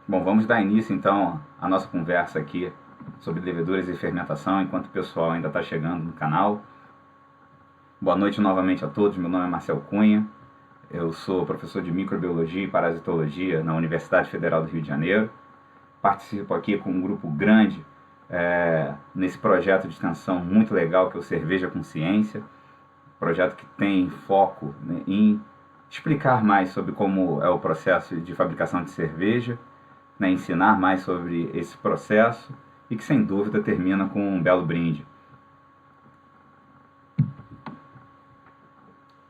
Bom, vamos dar início então à nossa conversa aqui sobre leveduras e fermentação, enquanto o pessoal ainda está chegando no canal. Boa noite novamente a todos, meu nome é Marcel Cunha, eu sou professor de microbiologia e parasitologia na Universidade Federal do Rio de Janeiro. Participo aqui com um grupo grande nesse projeto de extensão muito legal que é o Cerveja com Ciência, projeto que tem foco, né, em explicar mais sobre como é o processo de fabricação de cerveja, né, ensinar mais sobre esse processo e que sem dúvida termina com um belo brinde.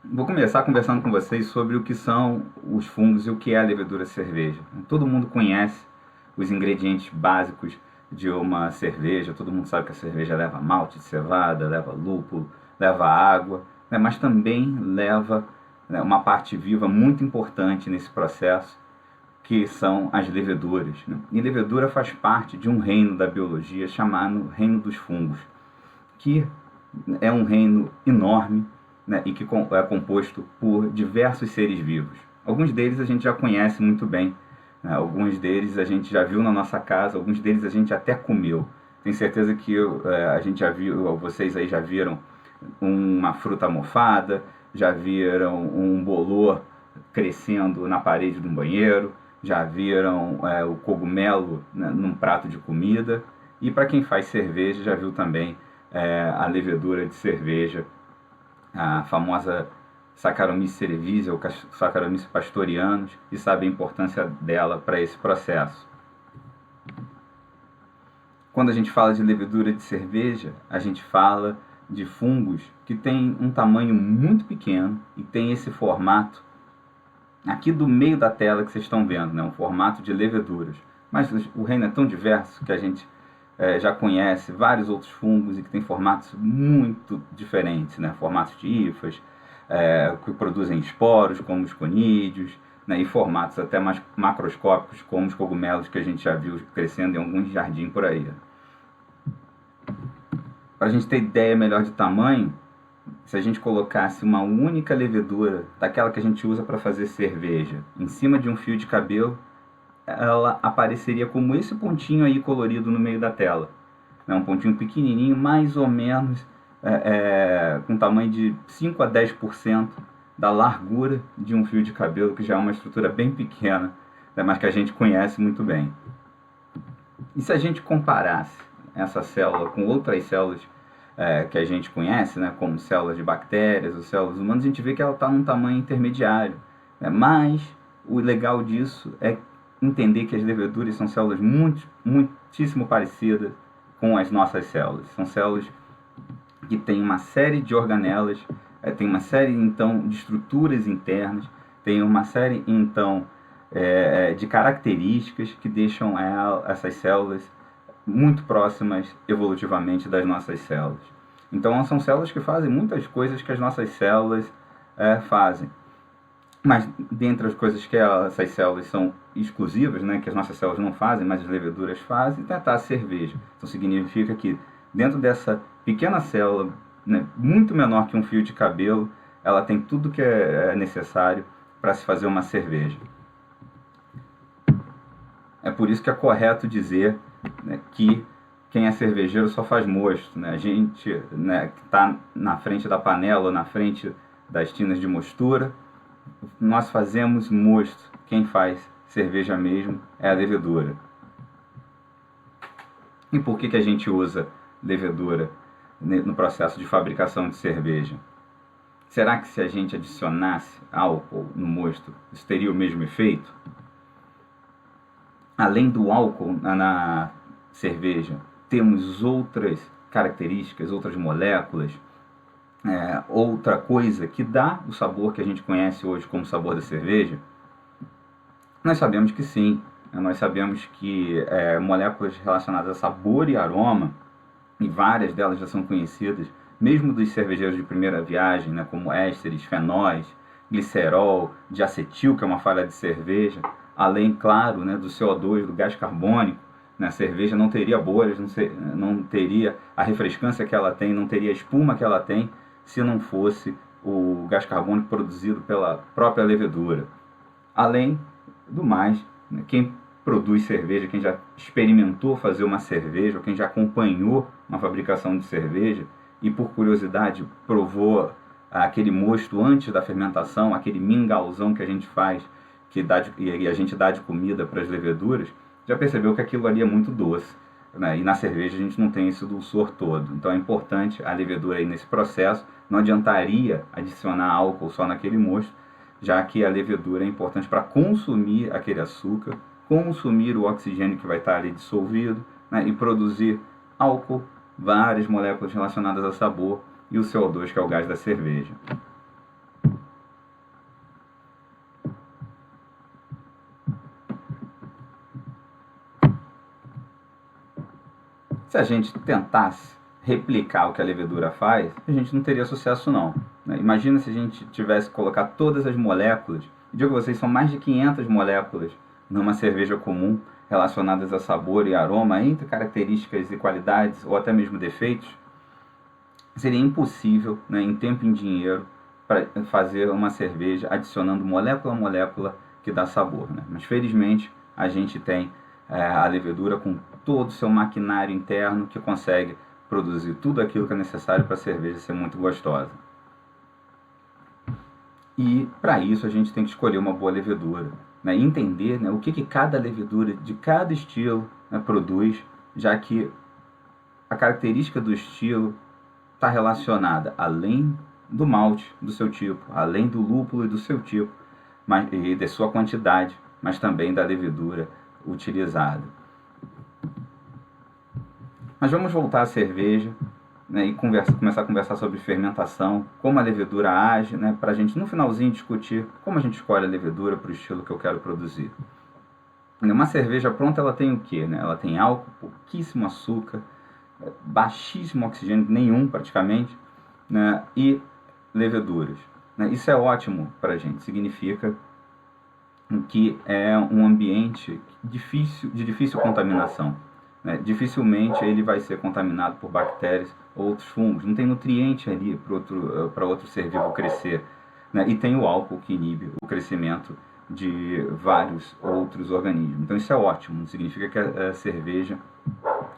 Vou começar conversando com vocês sobre o que são os fungos e o que é a levedura de cerveja. Todo mundo conhece os ingredientes básicos de uma cerveja, todo mundo sabe que a cerveja leva malte de cevada, leva lúpulo, leva água, né, mas também leva, né, uma parte viva muito importante nesse processo, que são as leveduras, né? E levedura faz parte de um reino da biologia chamado reino dos fungos, que é um reino enorme, né, e que é composto por diversos seres vivos. Alguns deles a gente já conhece muito bem, né? Alguns deles a gente já viu na nossa casa, alguns deles a gente até comeu. Tenho certeza que a gente já viu, vocês aí já viram uma fruta mofada, já viram um bolor crescendo na parede de um banheiro, já viram o cogumelo, né, num prato de comida, e para quem faz cerveja já viu também a levedura de cerveja, a famosa Saccharomyces cerevisiae ou Saccharomyces pastorianus, e sabe a importância dela para esse processo. Quando a gente fala de levedura de cerveja, a gente fala de fungos que têm um tamanho muito pequeno e tem esse formato aqui do meio da tela que vocês estão vendo, né? Um formato de leveduras. Mas o reino é tão diverso que a gente já conhece vários outros fungos e que tem formatos muito diferentes, né? Formatos de hifas, que produzem esporos, como os conídeos, né? E formatos até mais macroscópicos, como os cogumelos que a gente já viu crescendo em alguns jardins por aí. Para a gente ter ideia melhor de tamanho, se a gente colocasse uma única levedura, daquela que a gente usa para fazer cerveja, em cima de um fio de cabelo, ela apareceria como esse pontinho aí colorido no meio da tela. É um pontinho pequenininho, mais ou menos com tamanho de 5 a 10% da largura de um fio de cabelo, que já é uma estrutura bem pequena, né, mas que a gente conhece muito bem. E se a gente comparasse essa célula com outras células que a gente conhece, né, como células de bactérias ou células humanas, a gente vê que ela está num tamanho intermediário, né? Mas o legal disso é entender que as leveduras são células muitíssimo parecidas com as nossas células. São células que têm uma série de organelas, tem uma série então de estruturas internas, tem uma série então de características que deixam essas células muito próximas evolutivamente das nossas células. Então são células que fazem muitas coisas que as nossas células fazem. Mas dentre as coisas que essas células são exclusivas, né, que as nossas células não fazem, mas as leveduras fazem, tratar a cerveja. Então significa que dentro dessa pequena célula, né, muito menor que um fio de cabelo, ela tem tudo que é necessário para se fazer uma cerveja. É por isso que é correto dizer, né, que quem é cervejeiro só faz mosto, né? A gente, né, que está na frente da panela ou na frente das tinas de mostura, nós fazemos mosto. Quem faz cerveja mesmo é a levedura. E por que a gente usa levedura no processo de fabricação de cerveja? Será que se a gente adicionasse álcool no mosto, isso teria o mesmo efeito? Além do álcool na cerveja, temos outras características, outras moléculas, outra coisa que dá o sabor que a gente conhece hoje como sabor da cerveja? Nós sabemos que sim. Nós sabemos que moléculas relacionadas a sabor e aroma, e várias delas já são conhecidas, mesmo dos cervejeiros de primeira viagem, né, como ésteres, fenóis, glicerol, diacetil, que é uma falha de cerveja, além, claro, né, do CO2, do gás carbônico, né, a cerveja não teria bolhas, não teria a refrescância que ela tem, não teria a espuma que ela tem, se não fosse o gás carbônico produzido pela própria levedura. Além do mais, né, quem produz cerveja, quem já experimentou fazer uma cerveja, ou quem já acompanhou uma fabricação de cerveja e por curiosidade provou aquele mosto antes da fermentação, aquele mingauzão que a gente faz, e a gente dá de comida para as leveduras, já percebeu que aquilo ali é muito doce, né? E na cerveja a gente não tem esse dulçor todo. Então é importante a levedura aí nesse processo. Não adiantaria adicionar álcool só naquele mosto, já que a levedura é importante para consumir aquele açúcar, consumir o oxigênio que vai estar ali dissolvido, né? E produzir álcool, várias moléculas relacionadas ao sabor e o CO2, que é o gás da cerveja. Se a gente tentasse replicar o que a levedura faz, a gente não teria sucesso não. Imagina se a gente tivesse que colocar todas as moléculas, digo a vocês, são mais de 500 moléculas numa cerveja comum, relacionadas a sabor e aroma, entre características e qualidades, ou até mesmo defeitos. Seria impossível, né, em tempo e em dinheiro, para fazer uma cerveja adicionando molécula a molécula que dá sabor, né? Mas felizmente a gente tem a levedura com todo o seu maquinário interno que consegue produzir tudo aquilo que é necessário para a cerveja ser muito gostosa. E para isso a gente tem que escolher uma boa levedura, né? E entender, né, o que cada levedura de cada estilo, né, produz, já que a característica do estilo está relacionada, além do malte do seu tipo, além do lúpulo e do seu tipo, e de sua quantidade, mas também da levedura utilizada. Mas vamos voltar à cerveja, né, e começar a conversar sobre fermentação, como a levedura age, né, para a gente no finalzinho discutir como a gente escolhe a levedura para o estilo que eu quero produzir. Uma cerveja pronta, ela tem o quê? Né? Ela tem álcool, pouquíssimo açúcar, baixíssimo oxigênio, nenhum praticamente, né, e leveduras. Né? Isso é ótimo para a gente, significa que é um ambiente de difícil contaminação. Né? Dificilmente ele vai ser contaminado por bactérias ou outros fungos. Não tem nutriente ali para outro ser vivo crescer. Né? E tem o álcool que inibe o crescimento de vários outros organismos. Então isso é ótimo, significa que a cerveja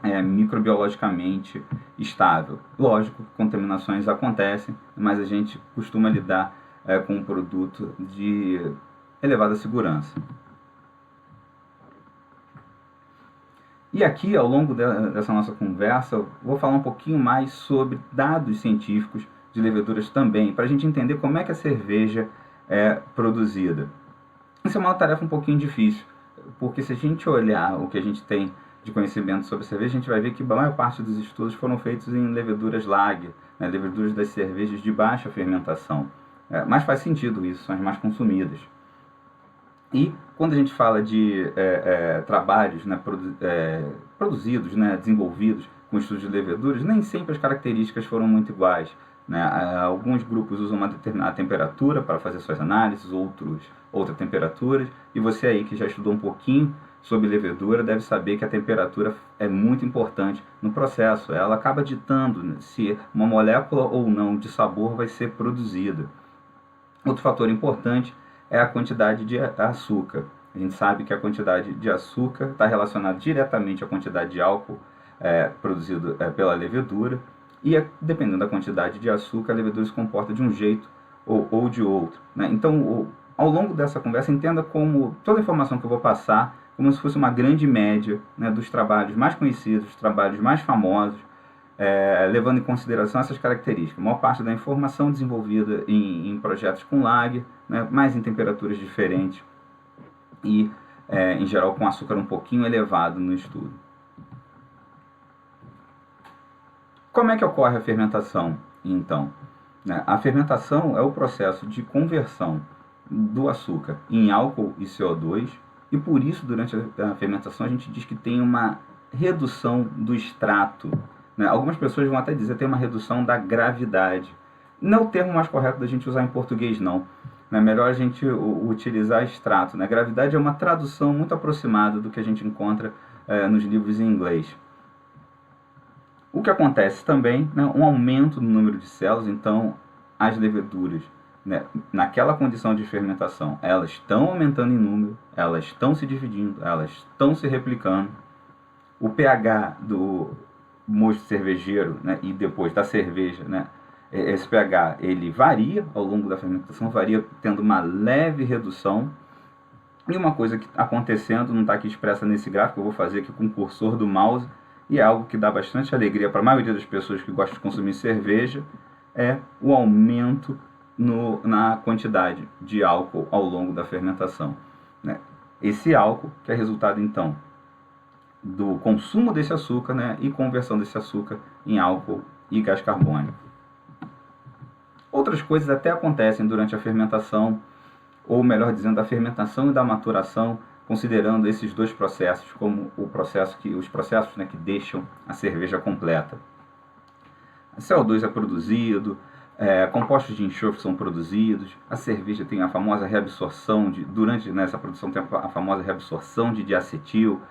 é microbiologicamente estável. Lógico que contaminações acontecem, mas a gente costuma lidar com um produto de elevada segurança. E aqui, ao longo dessa nossa conversa, eu vou falar um pouquinho mais sobre dados científicos de leveduras também, para a gente entender como é que a cerveja é produzida. Isso é uma tarefa um pouquinho difícil, porque se a gente olhar o que a gente tem de conhecimento sobre cerveja, a gente vai ver que a maior parte dos estudos foram feitos em leveduras lager, né, leveduras das cervejas de baixa fermentação. Mas faz sentido isso, são as mais consumidas. E quando a gente fala de trabalhos, né, produzidos, né, desenvolvidos com estudos de leveduras, nem sempre as características foram muito iguais. Né? Alguns grupos usam uma determinada temperatura para fazer suas análises, outros outra temperatura, e você aí que já estudou um pouquinho sobre levedura deve saber que a temperatura é muito importante no processo. Ela acaba ditando, né, se uma molécula ou não de sabor vai ser produzida. Outro fator importante é a quantidade de açúcar. A gente sabe que a quantidade de açúcar está relacionada diretamente à quantidade de álcool produzido pela levedura, e dependendo da quantidade de açúcar, a levedura se comporta de um jeito ou de outro. Né? Então, ao longo dessa conversa, entenda como toda a informação que eu vou passar, como se fosse uma grande média, né, dos trabalhos mais conhecidos, dos trabalhos mais famosos, levando em consideração essas características. A maior parte da informação desenvolvida em projetos com lager, né, mas em temperaturas diferentes e, em geral, com açúcar um pouquinho elevado no estudo. Como é que ocorre a fermentação, então? A fermentação é o processo de conversão do açúcar em álcool e CO2, e por isso, durante a fermentação, a gente diz que tem uma redução do extrato. Né? Algumas pessoas vão até dizer que tem uma redução da gravidade. Não é o termo mais correto da gente usar em português, não. É melhor a gente utilizar extrato. Né? Gravidade é uma tradução muito aproximada do que a gente encontra nos livros em inglês. O que acontece também, né, um aumento no número de células, então as leveduras né, naquela condição de fermentação, elas estão aumentando em número, elas estão se dividindo, elas estão se replicando. O pH do mosto cervejeiro, né, e depois da cerveja, né, esse pH ele varia ao longo da fermentação, varia tendo uma leve redução. E uma coisa que está acontecendo, não está aqui expressa nesse gráfico, eu vou fazer aqui com o cursor do mouse, e é algo que dá bastante alegria para a maioria das pessoas que gostam de consumir cerveja, é o aumento na quantidade de álcool ao longo da fermentação, né? Esse álcool que é resultado, então, do consumo desse açúcar, né, e conversão desse açúcar em álcool e gás carbônico. Outras coisas até acontecem durante a fermentação, ou melhor dizendo, da fermentação e da maturação, considerando esses dois processos como os processos, né, que deixam a cerveja completa. CO2 é produzido, compostos de enxofre são produzidos, a cerveja tem a famosa reabsorção, durante essa produção tem a famosa reabsorção de diacetil,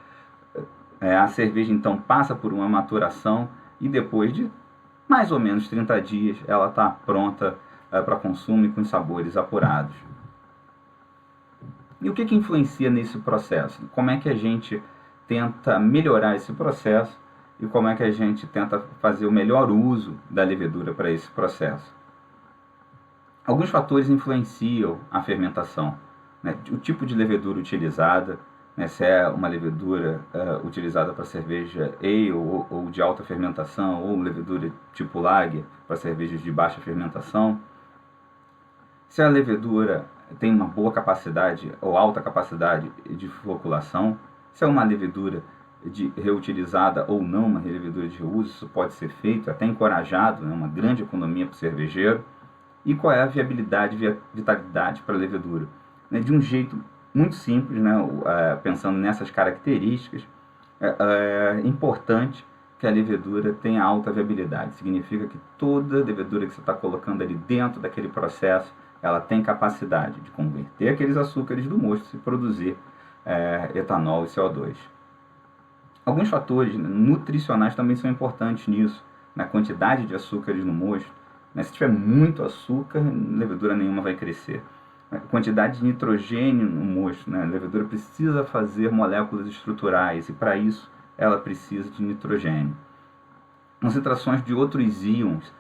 a cerveja então passa por uma maturação e depois de mais ou menos 30 dias ela está pronta para consumo e com sabores apurados. E o que influencia nesse processo? Como é que a gente tenta melhorar esse processo e como é que a gente tenta fazer o melhor uso da levedura para esse processo? Alguns fatores influenciam a fermentação, né? O tipo de levedura utilizada, né? Se é uma levedura utilizada para cerveja ale ou de alta fermentação, ou levedura tipo lager para cervejas de baixa fermentação. Se a levedura tem uma boa capacidade ou alta capacidade de floculação, se é uma levedura reutilizada ou não, uma levedura de reuso, isso pode ser feito, até encorajado, né, uma grande economia para o cervejeiro. E qual é a viabilidade e vitalidade para a levedura? Né, de um jeito muito simples, né, pensando nessas características, é importante que a levedura tenha alta viabilidade. Significa que toda levedura que você está colocando ali dentro daquele processo, ela tem capacidade de converter aqueles açúcares do mosto e produzir etanol e CO2. Alguns fatores nutricionais também são importantes nisso, na quantidade de açúcares no mosto. Né? Se tiver muito açúcar, levedura nenhuma vai crescer. A quantidade de nitrogênio no mosto, né? A levedura precisa fazer moléculas estruturais e para isso ela precisa de nitrogênio. Concentrações de outros íons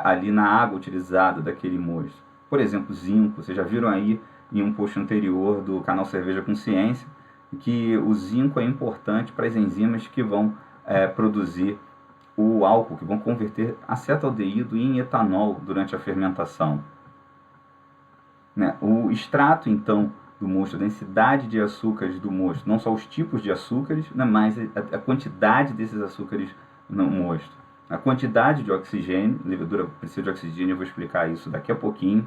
ali na água utilizada daquele mosto. Por exemplo, zinco. Vocês já viram aí em um post anterior do canal Cerveja com Ciência que o zinco é importante para as enzimas que vão produzir o álcool, que vão converter acetaldeído em etanol durante a fermentação. Né? O extrato, então, do mosto, a densidade de açúcares do mosto, não só os tipos de açúcares, né, mas a quantidade desses açúcares no mosto. A quantidade de oxigênio, a levedura precisa de oxigênio, eu vou explicar isso daqui a pouquinho.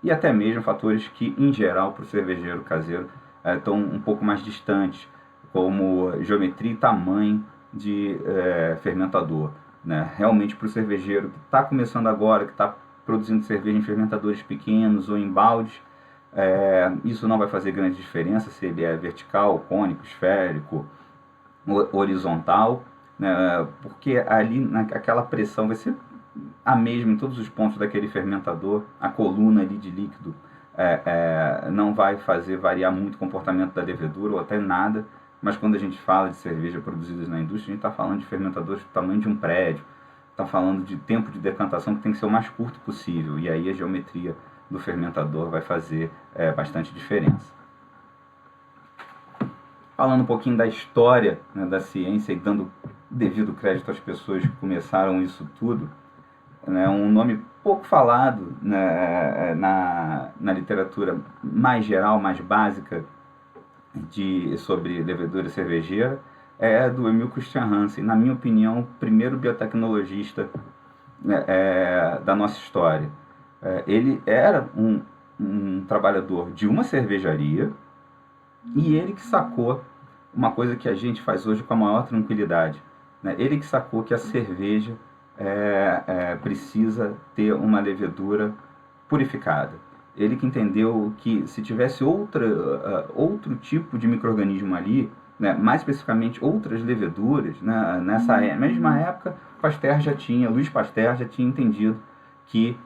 E até mesmo fatores que, em geral, para o cervejeiro caseiro, estão um pouco mais distantes, como geometria e tamanho de fermentador. Né? Realmente, para o cervejeiro que está começando agora, que está produzindo cerveja em fermentadores pequenos ou em baldes, isso não vai fazer grande diferença se ele é vertical, cônico, esférico, horizontal, né? Porque ali aquela pressão vai ser a mesma em todos os pontos daquele fermentador, a coluna ali de líquido não vai fazer variar muito o comportamento da levedura ou até nada, mas quando a gente fala de cerveja produzidas na indústria, a gente está falando de fermentadores do tamanho de um prédio, está falando de tempo de decantação que tem que ser o mais curto possível, e aí a geometria do fermentador vai fazer bastante diferença. Falando um pouquinho da história, né, da ciência e dando devido crédito às pessoas que começaram isso tudo, né, um nome pouco falado, né, na literatura mais geral, mais básica sobre levedura cervejeira, é do Emil Christian Hansen, na minha opinião, o primeiro biotecnologista da nossa história. Ele era um trabalhador de uma cervejaria e ele que sacou uma coisa que a gente faz hoje com a maior tranquilidade. Né? Ele que sacou que a cerveja precisa ter uma levedura purificada. Ele que entendeu que se tivesse outro tipo de micro-organismo ali, né, mais especificamente outras leveduras, né, nessa mesma época, Luiz Pasteur já tinha entendido que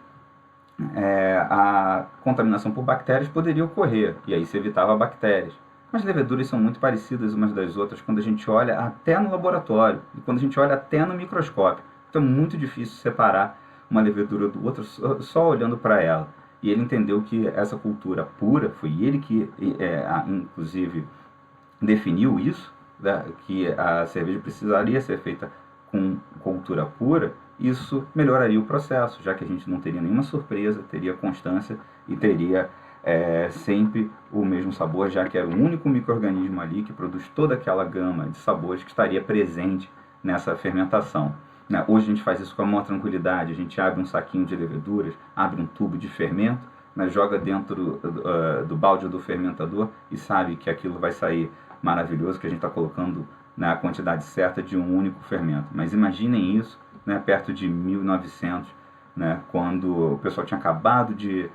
a contaminação por bactérias poderia ocorrer, e aí se evitava bactérias. As leveduras são muito parecidas umas das outras quando a gente olha até no laboratório e quando a gente olha até no microscópio. Então é muito difícil separar uma levedura do outro só olhando para ela. E ele entendeu que essa cultura pura, foi ele que, inclusive, definiu isso, né, que a cerveja precisaria ser feita com cultura pura. Isso melhoraria o processo, já que a gente não teria nenhuma surpresa, teria constância e teria sempre o mesmo sabor, já que era o único micro-organismo ali que produz toda aquela gama de sabores que estaria presente nessa fermentação. Né? Hoje a gente faz isso com a maior tranquilidade, a gente abre um saquinho de leveduras, abre um tubo de fermento, né? Joga dentro do balde do fermentador e sabe que aquilo vai sair maravilhoso, que a gente está colocando na quantidade certa de um único fermento. Mas imaginem isso, né, perto de 1900, né, quando o pessoal tinha acabado de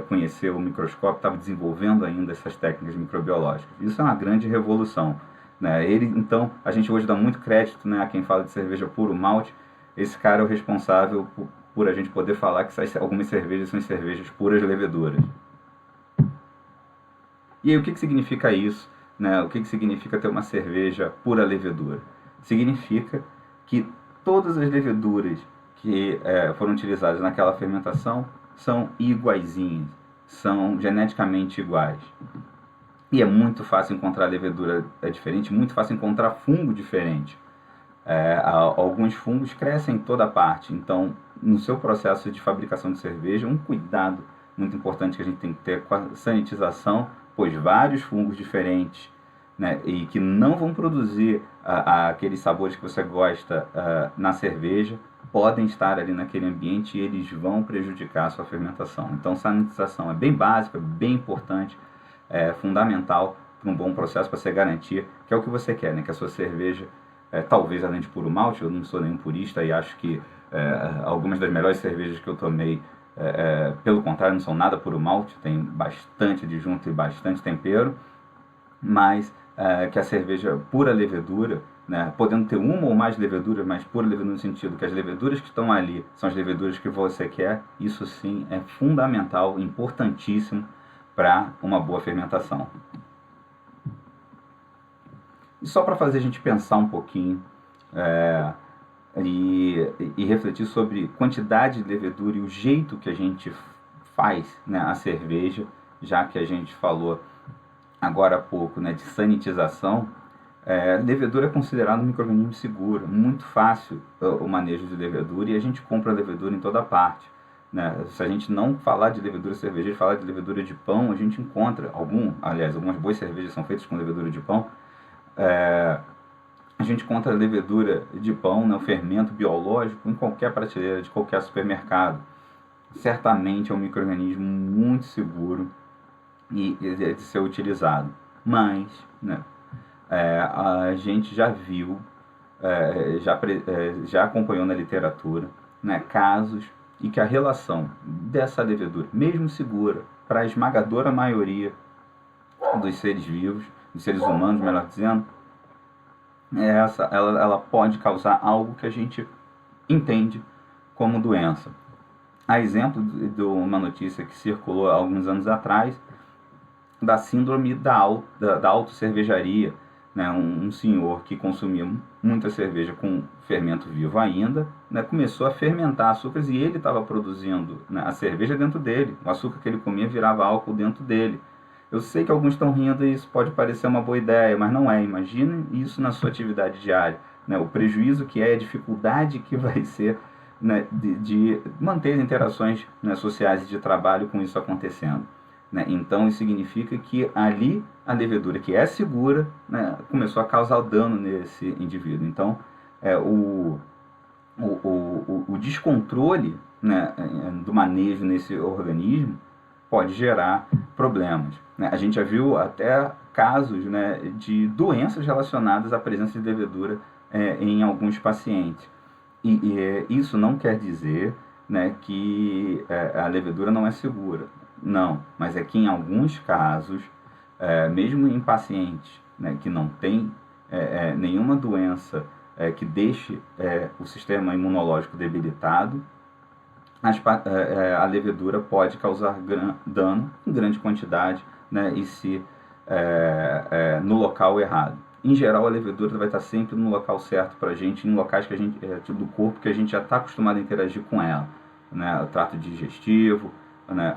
conhecer o microscópio, estava desenvolvendo ainda essas técnicas microbiológicas. Isso é uma grande revolução. Né? Então, a gente hoje dá muito crédito, né, a quem fala de cerveja puro malte. Esse cara é o responsável por a gente poder falar que algumas cervejas são cervejas puras leveduras. E aí, o que significa isso? Né? O que significa ter uma cerveja pura levedura? Significa que todas as leveduras que foram utilizadas naquela fermentação são iguaizinhas, são geneticamente iguais. E é muito fácil encontrar levedura diferente, muito fácil encontrar fungo diferente. Alguns fungos crescem em toda parte, então no seu processo de fabricação de cerveja, um cuidado muito importante que a gente tem que ter com a sanitização, pois vários fungos diferentes, né, e que não vão produzir aqueles sabores que você gosta na cerveja, podem estar ali naquele ambiente e eles vão prejudicar a sua fermentação. Então, sanitização é bem básica, bem importante, é fundamental para um bom processo, para você garantir que é o que você quer, né? Que a sua cerveja, talvez além de puro malte, eu não sou nenhum purista e acho que algumas das melhores cervejas que eu tomei, pelo contrário, não são nada puro malte, tem bastante adjunto e bastante tempero, mas que a cerveja pura levedura, né, podendo ter uma ou mais leveduras, mas pura levedura no sentido que as leveduras que estão ali são as leveduras que você quer, isso sim é fundamental, importantíssimo para uma boa fermentação. E só para fazer a gente pensar um pouquinho e refletir sobre quantidade de levedura e o jeito que a gente faz, né, a cerveja, já que a gente falou agora há pouco, né, de sanitização, levedura é considerado um micro-organismo seguro, muito fácil o manejo de levedura e a gente compra levedura em toda parte. Né? Se a gente não falar de levedura cervejeira, falar de levedura de pão, a gente encontra, algumas boas cervejas são feitas com levedura de pão, a gente encontra levedura de pão, né, o fermento biológico, em qualquer prateleira de qualquer supermercado. Certamente é um micro-organismo muito seguro e de ser utilizado. Mas, né, a gente já viu, já acompanhou na literatura, né, casos em que a relação dessa levedura, mesmo segura, para a esmagadora maioria dos seres vivos, dos seres humanos, melhor dizendo, ela pode causar algo que a gente entende como doença. A exemplo de uma notícia que circulou há alguns anos atrás, da síndrome da autocervejaria, né? Um senhor que consumia muita cerveja com fermento vivo ainda, né, começou a fermentar açúcares e ele estava produzindo, né, a cerveja dentro dele. O açúcar que ele comia virava álcool dentro dele. Eu sei que alguns estão rindo e isso pode parecer uma boa ideia, mas não é. Imagine isso na sua atividade diária. Né, o prejuízo que é, a dificuldade que vai ser, né, de manter as interações, né, sociais e de trabalho com isso acontecendo. Né? Então isso significa que ali a levedura, que é segura, né, começou a causar dano nesse indivíduo. Então o descontrole, né, do manejo nesse organismo pode gerar problemas. Né? A gente já viu até casos, né, de doenças relacionadas à presença de levedura em alguns pacientes. E isso não quer dizer, né, que a levedura não é segura. Não, mas é que em alguns casos, mesmo em pacientes, né, que não têm nenhuma doença que deixe o sistema imunológico debilitado, a levedura pode causar dano em grande quantidade, né, e se no local errado. Em geral, a levedura vai estar sempre no local certo para a gente, em locais que a gente, do corpo que a gente já está acostumado a interagir com ela, né, o trato digestivo, né,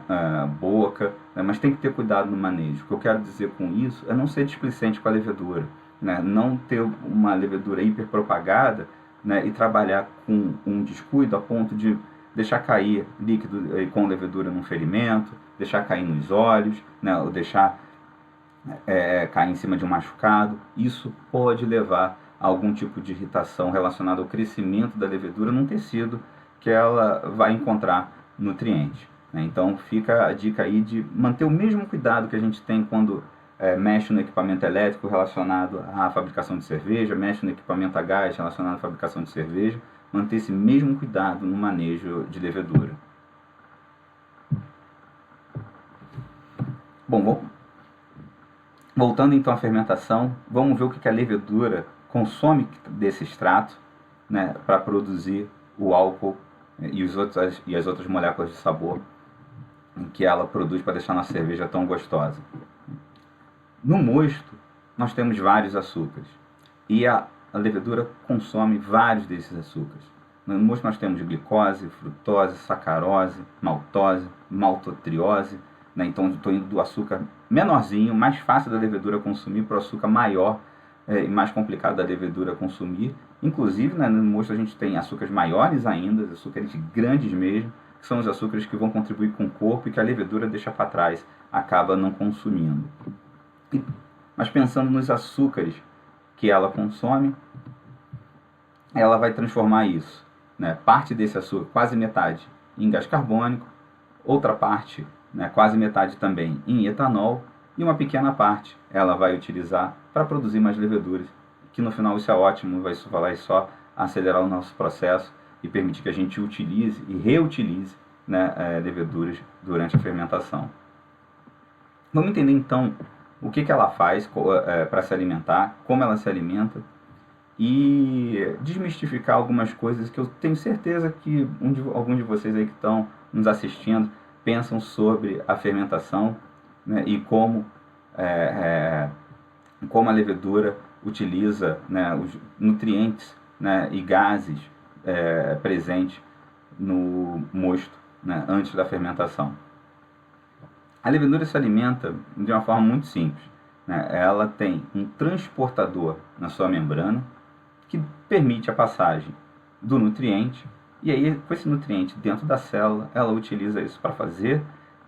boca, né, mas tem que ter cuidado no manejo. O que eu quero dizer com isso é não ser displicente com a levedura, né, não ter uma levedura hiperpropagada, né, e trabalhar com um descuido a ponto de deixar cair líquido com levedura num ferimento, deixar cair nos olhos, né, ou deixar cair em cima de um machucado. Isso pode levar a algum tipo de irritação relacionada ao crescimento da levedura num tecido que ela vai encontrar nutriente, né? Então fica a dica aí de manter o mesmo cuidado que a gente tem quando mexe no equipamento elétrico relacionado à fabricação de cerveja, mexe no equipamento a gás relacionado à fabricação de cerveja, manter esse mesmo cuidado no manejo de levedura. Bom, voltando então à fermentação, vamos ver o que a levedura consome desse extrato, né, para produzir o álcool e as outras moléculas de sabor que ela produz para deixar nossa cerveja tão gostosa. No mosto, nós temos vários açúcares e a levedura consome vários desses açúcares. No mosto nós temos glicose, frutose, sacarose, maltose, maltotriose, né? Então estou indo do açúcar menorzinho, mais fácil da levedura consumir, para o açúcar maior e mais complicado da levedura consumir. Inclusive, né, no mosto a gente tem açúcares maiores ainda, açúcares grandes mesmo, que são os açúcares que vão contribuir com o corpo e que a levedura deixa para trás, acaba não consumindo. Mas pensando nos açúcares que ela consome, ela vai transformar isso, né, parte desse açúcar, quase metade, em gás carbônico, outra parte, né, quase metade também, em etanol, e uma pequena parte ela vai utilizar para produzir mais leveduras, que no final isso é ótimo, vai só acelerar o nosso processo e permitir que a gente utilize e reutilize, né, leveduras durante a fermentação. Vamos entender então o que ela faz para se alimentar, como ela se alimenta, e desmistificar algumas coisas que eu tenho certeza que alguns de vocês aí que estão nos assistindo pensam sobre a fermentação, né, e como a levedura utiliza, né, os nutrientes, né, e gases presentes no mosto, né, antes da fermentação. A levedura se alimenta de uma forma muito simples, né? Ela tem um transportador na sua membrana que permite a passagem do nutriente, e aí com esse nutriente dentro da célula, ela utiliza isso para fazer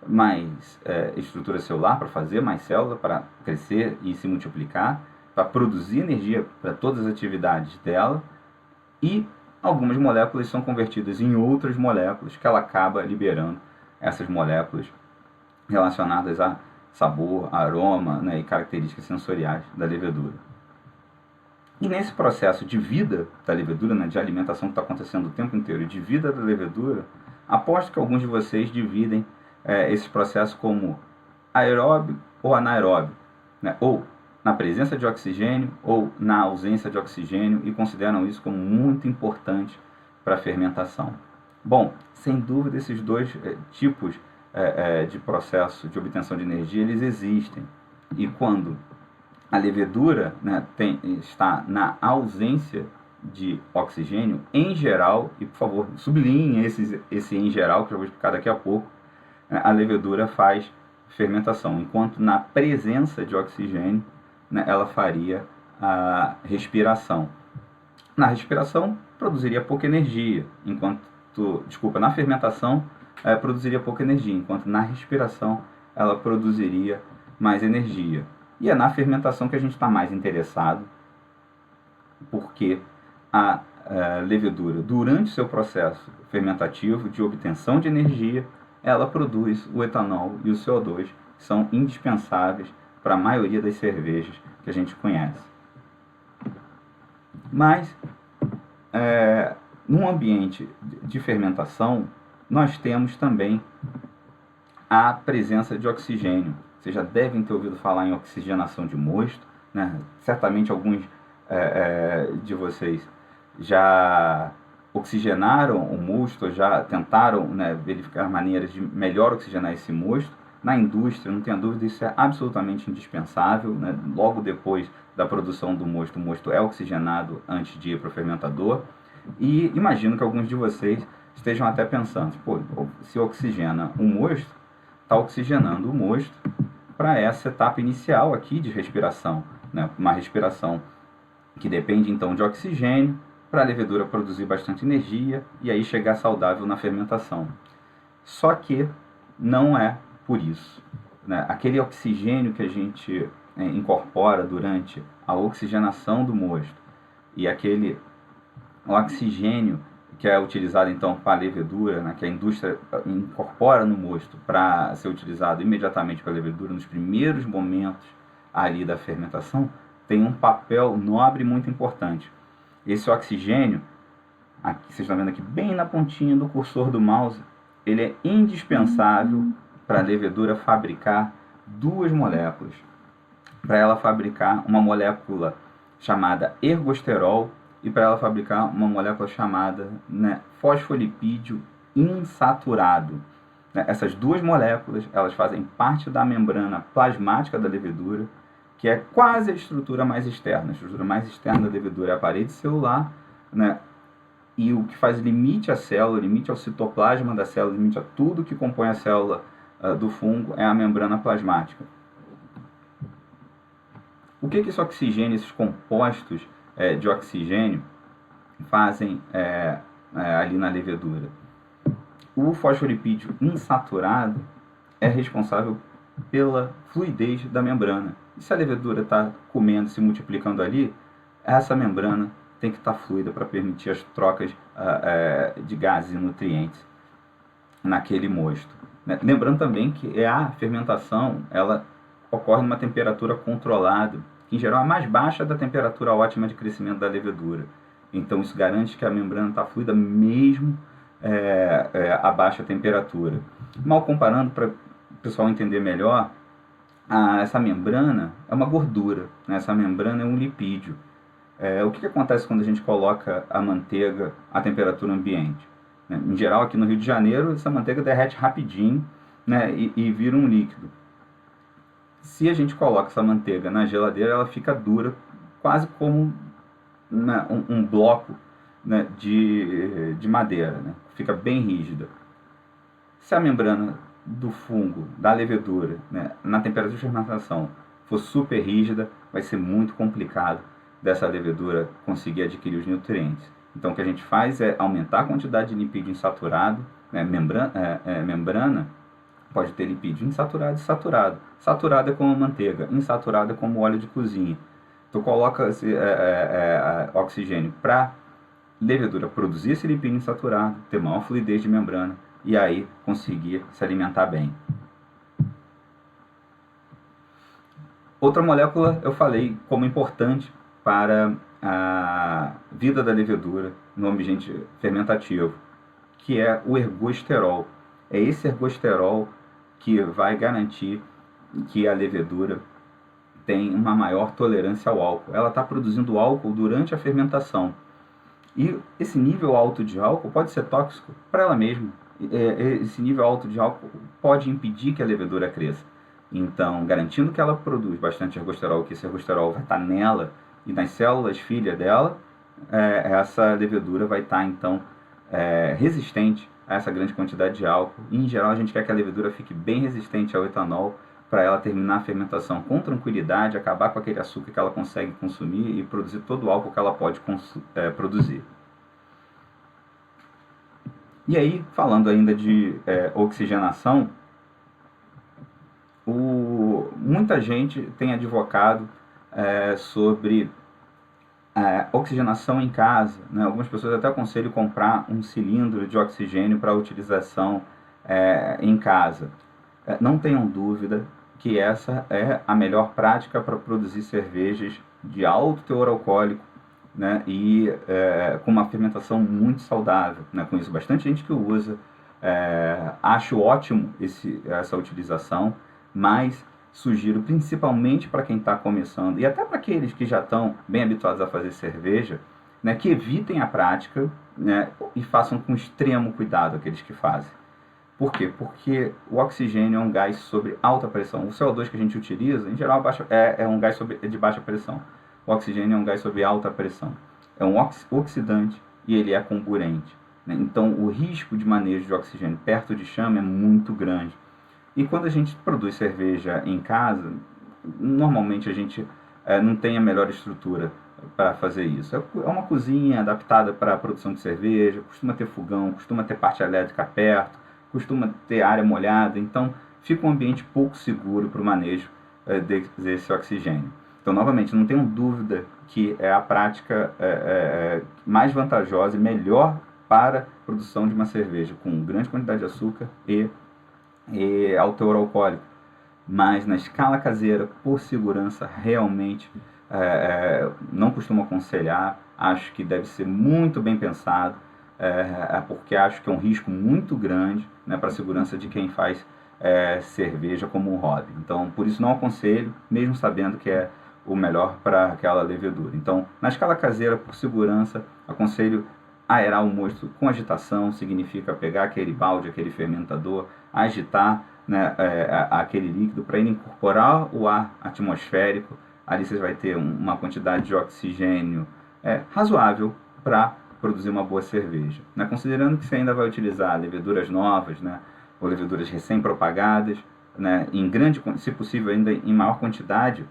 mais estrutura celular, para fazer mais célula, para crescer e se multiplicar, para produzir energia para todas as atividades dela, e algumas moléculas são convertidas em outras moléculas que ela acaba liberando, essas moléculas relacionadas a sabor, aroma, né, e características sensoriais da levedura. E nesse processo de vida da levedura, né, de alimentação que está acontecendo o tempo inteiro, de vida da levedura, aposto que alguns de vocês dividem esse processo como aeróbio ou anaeróbio, né, ou na presença de oxigênio ou na ausência de oxigênio, e consideram isso como muito importante para a fermentação. Bom, sem dúvida esses dois tipos de processo de obtenção de energia, eles existem. E quando a levedura, né, está na ausência de oxigênio, em geral, e por favor, sublinhem esse em geral, que eu vou explicar daqui a pouco, a levedura faz fermentação, enquanto na presença de oxigênio, né, ela faria a respiração. Na respiração, produziria pouca energia, na fermentação, produziria pouca energia, enquanto na respiração ela produziria mais energia. E é na fermentação que a gente está mais interessado, porque a levedura, durante seu processo fermentativo de obtenção de energia, ela produz o etanol e o CO2, que são indispensáveis para a maioria das cervejas que a gente conhece. Mas, num ambiente de fermentação, nós temos também a presença de oxigênio. Vocês já devem ter ouvido falar em oxigenação de mosto, né? Certamente alguns de vocês já oxigenaram o mosto, já tentaram, né, verificar maneiras de melhor oxigenar esse mosto. Na indústria, não tenha dúvida, isso é absolutamente indispensável, né? Logo depois da produção do mosto, o mosto é oxigenado antes de ir para o fermentador. E imagino que alguns de vocês estejam até pensando, pô, se oxigena o mosto, está oxigenando o mosto para essa etapa inicial aqui de respiração, né? Uma respiração que depende então de oxigênio para a levedura produzir bastante energia e aí chegar saudável na fermentação. Só que não é por isso, né? Aquele oxigênio que a gente incorpora durante a oxigenação do mosto e aquele oxigênio que é utilizado então para a levedura, né, que a indústria incorpora no mosto para ser utilizado imediatamente para a levedura nos primeiros momentos ali da fermentação, tem um papel nobre muito importante. Esse oxigênio, aqui, vocês estão vendo aqui bem na pontinha do cursor do mouse, ele é indispensável para a levedura fabricar duas moléculas. Para ela fabricar uma molécula chamada ergosterol e para ela fabricar uma molécula chamada, né, fosfolipídio insaturado. Essas duas moléculas, elas fazem parte da membrana plasmática da levedura, que é quase a estrutura mais externa. A estrutura mais externa da levedura é a parede celular, né? E o que faz limite à célula, limite ao citoplasma da célula, limite a tudo que compõe a célula do fungo é a membrana plasmática. O que esse oxigênio, esses compostos de oxigênio fazem ali na levedura? O fosfolipídio insaturado é responsável pela fluidez da membrana. E se a levedura está comendo, se multiplicando ali, essa membrana tem que estar fluida para permitir as trocas de gases e nutrientes naquele mosto. Lembrando também que a fermentação ela ocorre numa temperatura controlada, que em geral é mais baixa da temperatura ótima de crescimento da levedura. Então isso garante que a membrana está fluida mesmo a baixa temperatura. Mal comparando, para o pessoal entender melhor, essa membrana é uma gordura, né? Essa membrana é um lipídio. O que acontece quando a gente coloca a manteiga à temperatura ambiente? Em geral, aqui no Rio de Janeiro, essa manteiga derrete rapidinho, né, e vira um líquido. Se a gente coloca essa manteiga na geladeira, ela fica dura, quase como, né, um bloco, né, de madeira, né? Fica bem rígida. Se a membrana do fungo, da levedura, né, na temperatura de fermentação, for super rígida, vai ser muito complicado dessa levedura conseguir adquirir os nutrientes. Então o que a gente faz é aumentar a quantidade de lipídio insaturado, né? Membrana pode ter lipídio insaturado e saturado. Saturado é como manteiga, insaturado é como óleo de cozinha. Tu coloca esse oxigênio para levedura produzir esse lipídio insaturado, ter maior fluidez de membrana e aí conseguir se alimentar bem. Outra molécula eu falei como importante para a vida da levedura no ambiente fermentativo, que é o ergosterol. É esse ergosterol que vai garantir que a levedura tem uma maior tolerância ao álcool. Ela está produzindo álcool durante a fermentação. E esse nível alto de álcool pode ser tóxico para ela mesma. Esse nível alto de álcool pode impedir que a levedura cresça. Então, garantindo que ela produz bastante ergosterol, que esse ergosterol vai estar nela e nas células filha dela, essa levedura vai estar, então, resistente a essa grande quantidade de álcool. E, em geral, a gente quer que a levedura fique bem resistente ao etanol para ela terminar a fermentação com tranquilidade, acabar com aquele açúcar que ela consegue consumir e produzir todo o álcool que ela pode produzir. E aí, falando ainda de oxigenação, muita gente tem advocado sobre oxigenação em casa, né? Algumas pessoas até aconselham comprar um cilindro de oxigênio para utilização em casa. Não tenham dúvida que essa é a melhor prática para produzir cervejas de alto teor alcoólico, né? E com uma fermentação muito saudável, né? Com isso, bastante gente que usa. Acho ótimo essa utilização, mas sugiro principalmente para quem está começando e até para aqueles que já estão bem habituados a fazer cerveja, né, que evitem a prática, né, e façam com extremo cuidado aqueles que fazem. Por quê? Porque o oxigênio é um gás sobre alta pressão. O CO2 que a gente utiliza, em geral, é um gás de baixa pressão. O oxigênio é um gás sobre alta pressão. É um oxidante e ele é comburente, né? Então, o risco de manejo de oxigênio perto de chama é muito grande. E quando a gente produz cerveja em casa, normalmente a gente não tem a melhor estrutura para fazer isso. É uma cozinha adaptada para a produção de cerveja, costuma ter fogão, costuma ter parte elétrica perto, costuma ter área molhada, então fica um ambiente pouco seguro para o manejo desse oxigênio. Então, novamente, não tenham dúvida que é a prática mais vantajosa e melhor para a produção de uma cerveja com grande quantidade de açúcar e alto teor alcoólico. Mas na escala caseira, por segurança, realmente não costumo aconselhar. Acho que deve ser muito bem pensado, porque acho que é um risco muito grande, né, para a segurança de quem faz cerveja como um hobby. Então, por isso não aconselho, mesmo sabendo que é o melhor para aquela levedura. Então, na escala caseira, por segurança, aconselho aerar o mosto com agitação. Significa pegar aquele balde, aquele fermentador, agitar, né, aquele líquido para ele incorporar o ar atmosférico. Ali você vai ter uma quantidade de oxigênio razoável para produzir uma boa cerveja, né? Considerando que você ainda vai utilizar leveduras novas, né, ou leveduras recém-propagadas, né, se possível ainda em maior quantidade,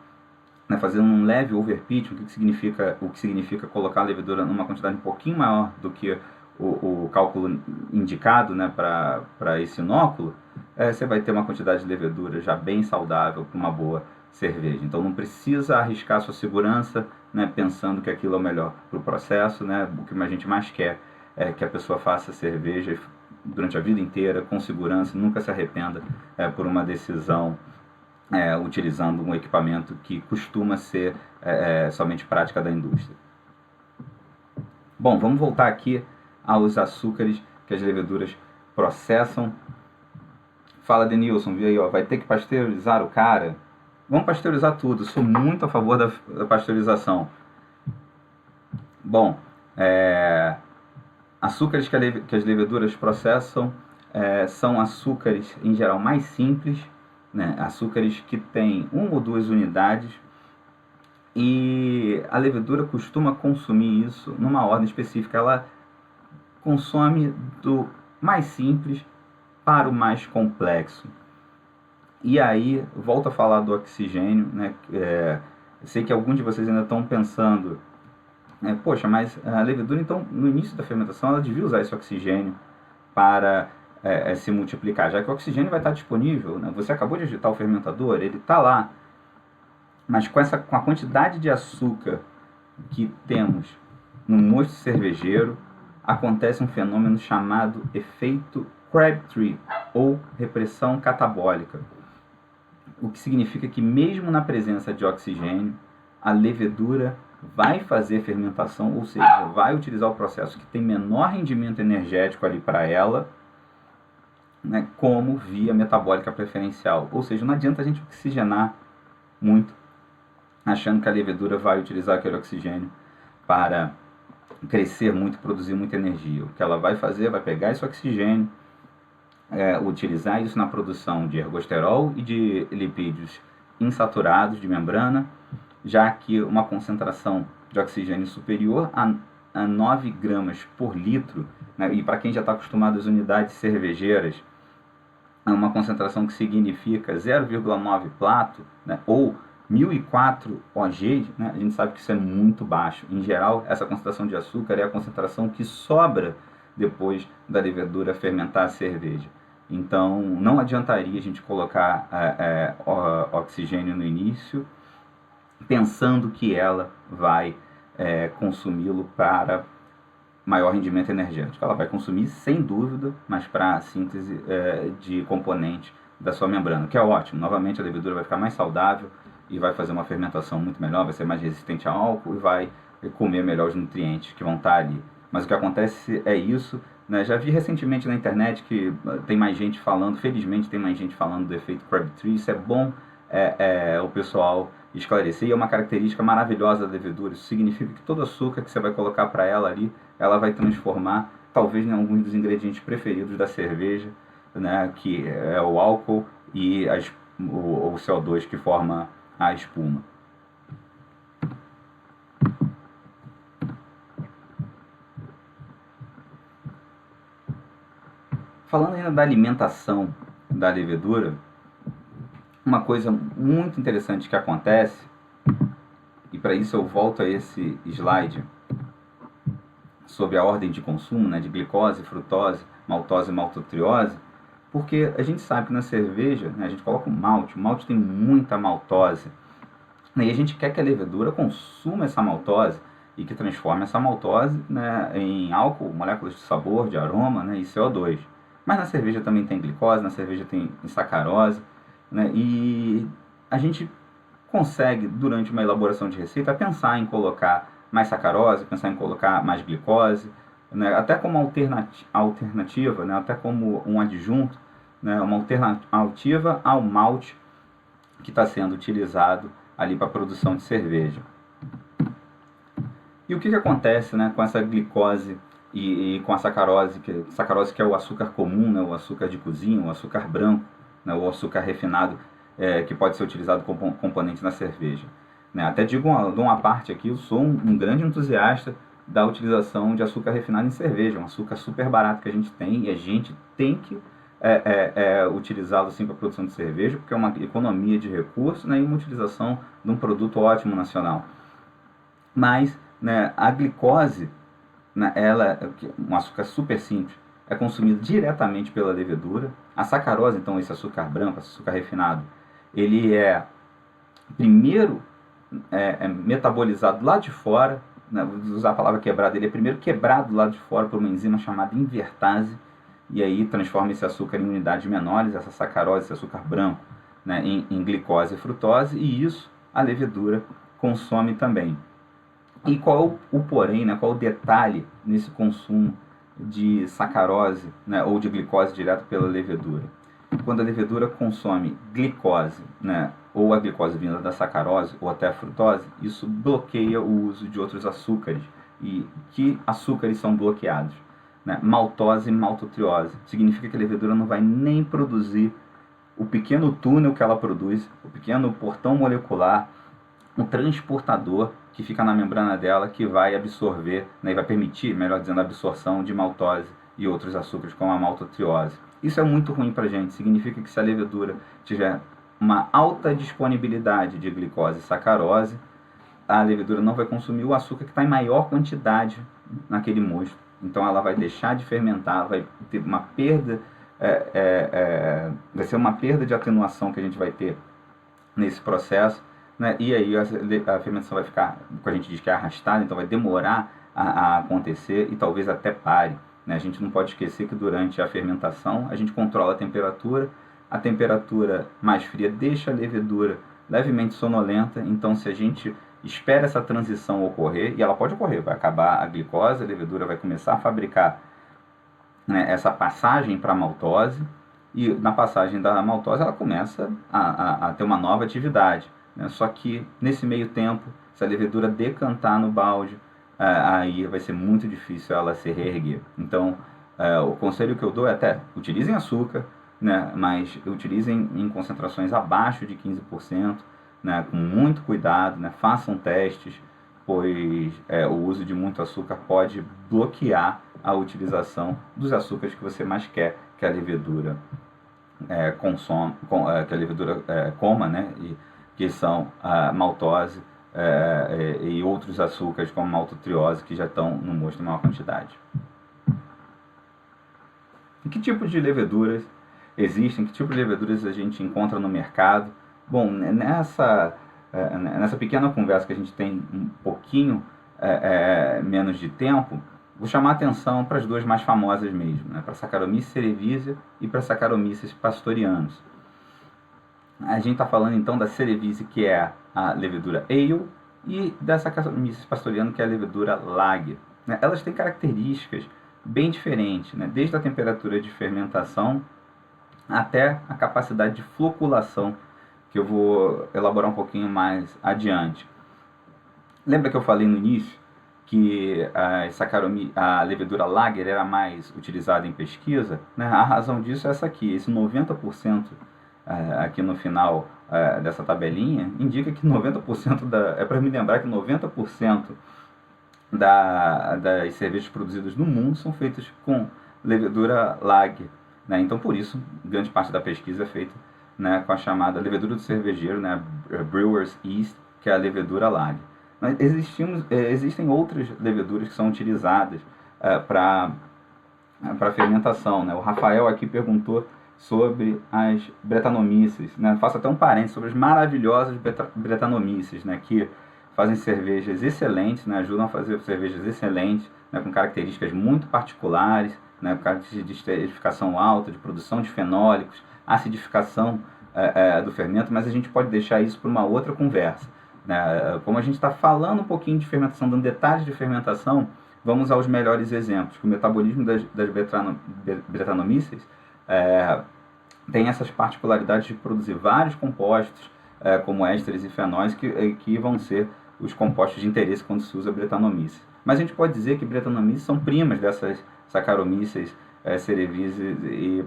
né, fazendo um leve overpitch, o que significa colocar a levedura numa quantidade um pouquinho maior do que o cálculo indicado, né, para esse inóculo, você vai ter uma quantidade de levedura já bem saudável para uma boa cerveja. Então não precisa arriscar sua segurança, né, pensando que aquilo é o melhor para o processo, né? O que a gente mais quer é que a pessoa faça cerveja durante a vida inteira com segurança, nunca se arrependa por uma decisão utilizando um equipamento que costuma ser somente prática da indústria. Bom, vamos voltar aqui aos açúcares que as leveduras processam. Fala, Denilson, viu aí, ó, vai ter que pasteurizar o cara? Vamos pasteurizar tudo, sou muito a favor da pasteurização. Bom, açúcares que as leveduras processam são açúcares, em geral, mais simples, né? Açúcares que têm 1 ou 2 unidades, e a levedura costuma consumir isso numa ordem específica. Ela consome do mais simples para o mais complexo. E aí, volto a falar do oxigênio, né? Sei que alguns de vocês ainda estão pensando, poxa, mas a levedura, então, no início da fermentação, ela devia usar esse oxigênio para se multiplicar, já que o oxigênio vai estar disponível, né? Você acabou de agitar o fermentador, ele está lá, mas com a quantidade de açúcar que temos no mosto cervejeiro, acontece um fenômeno chamado efeito Crabtree, ou repressão catabólica. O que significa que mesmo na presença de oxigênio, a levedura vai fazer fermentação, ou seja, vai utilizar o processo que tem menor rendimento energético ali para ela, né, como via metabólica preferencial. Ou seja, não adianta a gente oxigenar muito, achando que a levedura vai utilizar aquele oxigênio para crescer muito, produzir muita energia. O que ela vai fazer, vai pegar esse oxigênio, utilizar isso na produção de ergosterol e de lipídios insaturados de membrana, já que uma concentração de oxigênio superior a 9 gramas por litro, né, e para quem já está acostumado às unidades cervejeiras, é uma concentração que significa 0,9 plato, né, ou 1004 OG, né, a gente sabe que isso é muito baixo. Em geral, essa concentração de açúcar é a concentração que sobra depois da levedura fermentar a cerveja. Então, não adiantaria a gente colocar oxigênio no início, pensando que ela vai consumi-lo para maior rendimento energético. Ela vai consumir, sem dúvida, mas para a síntese de componentes da sua membrana, que é ótimo. Novamente, a levedura vai ficar mais saudável e vai fazer uma fermentação muito melhor, vai ser mais resistente a álcool e vai comer melhor os nutrientes que vão estar ali. Mas o que acontece é isso, né? Já vi recentemente na internet que tem mais gente falando, felizmente tem mais gente falando do efeito Crabtree. Isso é bom o pessoal esclarecer. E é uma característica maravilhosa da levedura. Isso significa que todo açúcar que você vai colocar para ela ali, ela vai transformar, talvez, em alguns dos ingredientes preferidos da cerveja, né, que é o álcool e o CO2 que forma a espuma. Falando ainda da alimentação da levedura, uma coisa muito interessante que acontece, e para isso eu volto a esse slide sobre a ordem de consumo, né, de glicose, frutose, maltose e maltotriose, porque a gente sabe que na cerveja, né, a gente coloca o malte tem muita maltose, né, e a gente quer que a levedura consuma essa maltose e que transforme essa maltose, né, em álcool, moléculas de sabor, de aroma, né, e CO2. Mas na cerveja também tem glicose, na cerveja tem sacarose, né, e a gente consegue, durante uma elaboração de receita, pensar em colocar mais sacarose, pensar em colocar mais glicose, né, até como alternativa, né, até como um adjunto, né, uma alternativa ao malte que está sendo utilizado ali para a produção de cerveja. E o que acontece, né, com essa glicose e com a sacarose que é o açúcar comum, né, o açúcar de cozinha, o açúcar branco, né, o açúcar refinado, que pode ser utilizado como componente na cerveja. Né? Até digo uma parte aqui, eu sou um grande entusiasta da utilização de açúcar refinado em cerveja, um açúcar super barato que a gente tem, e a gente tem que utilizá-lo sim para a produção de cerveja, porque é uma economia de recursos, né, e uma utilização de um produto ótimo nacional. Mas, né, a glicose, né, ela é um açúcar super simples, é consumido diretamente pela levedura. A sacarose, então, esse açúcar branco, esse açúcar refinado, ele é primeiro metabolizado lá de fora, né, vou usar a palavra quebrado, ele é primeiro quebrado lá de fora por uma enzima chamada invertase, e aí transforma esse açúcar em unidades menores, essa sacarose, esse açúcar branco, né, em glicose e frutose, e isso a levedura consome também. E qual o porém, né, qual o detalhe nesse consumo de sacarose, né, ou de glicose direto pela levedura? Quando a levedura consome glicose, né, ou a glicose vinda da sacarose, ou até a frutose, isso bloqueia o uso de outros açúcares. E que açúcares são bloqueados? Né? Maltose e maltotriose. Significa que a levedura não vai nem produzir o pequeno túnel que ela produz, o pequeno portão molecular, um transportador que fica na membrana dela, que vai absorver, né, e vai permitir, melhor dizendo, a absorção de maltose e outros açúcares, como a maltotriose. Isso é muito ruim para a gente. Significa que se a levedura tiver uma alta disponibilidade de glicose e sacarose, a levedura não vai consumir o açúcar que está em maior quantidade naquele mosto. Então ela vai deixar de fermentar, vai ter uma perda, vai ser uma perda de atenuação que a gente vai ter nesse processo, né? E aí a fermentação vai ficar, como a gente diz que é arrastada, então vai demorar a acontecer e talvez até pare. Né? A gente não pode esquecer que durante a fermentação a gente controla a temperatura mais fria deixa a levedura levemente sonolenta, então se a gente espera essa transição ocorrer, e ela pode ocorrer, vai acabar a glicose, a levedura vai começar a fabricar, né, essa passagem para a maltose, e na passagem da maltose ela começa a ter uma nova atividade. Né? Só que nesse meio tempo, se a levedura decantar no balde, aí vai ser muito difícil ela se reerguer. Então, o conselho que eu dou é até utilizem açúcar, né, mas utilizem em concentrações abaixo de 15%, né, com muito cuidado, né, façam testes, pois o uso de muito açúcar pode bloquear a utilização dos açúcares que você mais quer que a levedura que a levedura coma, né, e que são a maltose e outros açúcares como a maltotriose que já estão no mosto em maior quantidade. E que tipo de leveduras existem? Que tipo de leveduras a gente encontra no mercado? Bom, nessa pequena conversa que a gente tem um pouquinho menos de tempo, vou chamar a atenção para as duas mais famosas mesmo, né? Para Saccharomyces cerevisiae e para Saccharomyces pastorianus. A gente está falando então da cerevisiae, que é a levedura ale, e da Saccharomyces pastorianus, que é a levedura lager. Né? Elas têm características bem diferentes, né? Desde a temperatura de fermentação até a capacidade de floculação que eu vou elaborar um pouquinho mais adiante. Lembra que eu falei no início que a levedura Lager era mais utilizada em pesquisa? Né? A razão disso é essa aqui, esse 90% aqui no final dessa tabelinha, indica que 90% é para me lembrar que 90% das cervejas produzidas no mundo são feitas com levedura Lager. Né? Então, por isso, grande parte da pesquisa é feita, né, com a chamada levedura do cervejeiro, né, Brewer's Yeast, que é a levedura Lager. Mas existem outras leveduras que são utilizadas para fermentação. Né? O Rafael aqui perguntou sobre as Brettanomyces. Né? Faço até um parênteses sobre as maravilhosas Brettanomyces, né, que fazem cervejas excelentes, né, ajudam a fazer cervejas excelentes, né, com características muito particulares, né, com características de esterificação alta, de produção de fenólicos, acidificação do fermento, mas a gente pode deixar isso para uma outra conversa. Né? Como a gente está falando um pouquinho de fermentação, dando detalhes de fermentação, vamos aos melhores exemplos. O metabolismo das Brettanomyces tem essas particularidades de produzir vários compostos, como ésteres e fenóis, que vão ser os compostos de interesse quando se usa Brettanomyces. Mas a gente pode dizer que Brettanomyces são primas dessas Saccharomyces, Cerevisiae e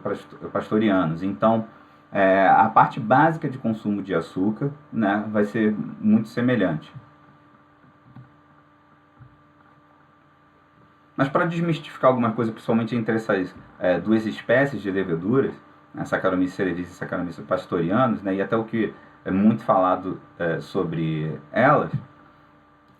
Pastorianus. Então, a parte básica de consumo de açúcar, né, vai ser muito semelhante. Mas para desmistificar alguma coisa, principalmente entre essas duas espécies de leveduras, Saccharomyces cerevisiae e Saccharomyces pastorianus, né, e até o que é muito falado sobre elas,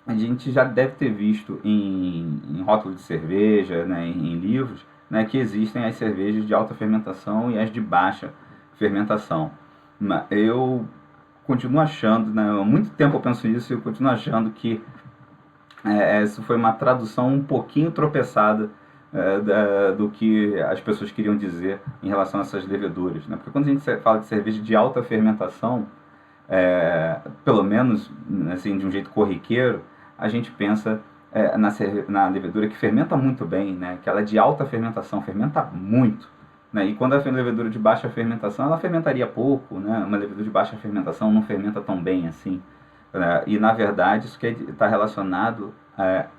a gente já deve ter visto em rótulo de cerveja, né, em livros, né, que existem as cervejas de alta fermentação e as de baixa fermentação. Eu continuo achando, né, há muito tempo eu penso nisso, e eu continuo achando que isso foi uma tradução um pouquinho tropeçada do que as pessoas queriam dizer em relação a essas leveduras. Né? Porque quando a gente fala de cerveja de alta fermentação, pelo menos assim, de um jeito corriqueiro, a gente pensa na levedura que fermenta muito bem, né? Que ela é de alta fermentação, fermenta muito. Né? E quando a levedura de baixa fermentação, ela fermentaria pouco. Né? Uma levedura de baixa fermentação não fermenta tão bem assim. E na verdade isso está relacionado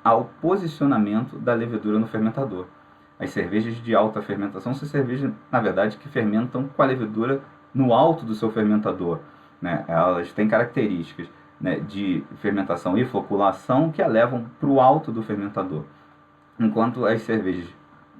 ao posicionamento da levedura no fermentador. As cervejas de alta fermentação são cervejas, na verdade, que fermentam com a levedura no alto do seu fermentador. Né? Elas têm características, né, de fermentação e floculação que a levam para o alto do fermentador. Enquanto as cervejas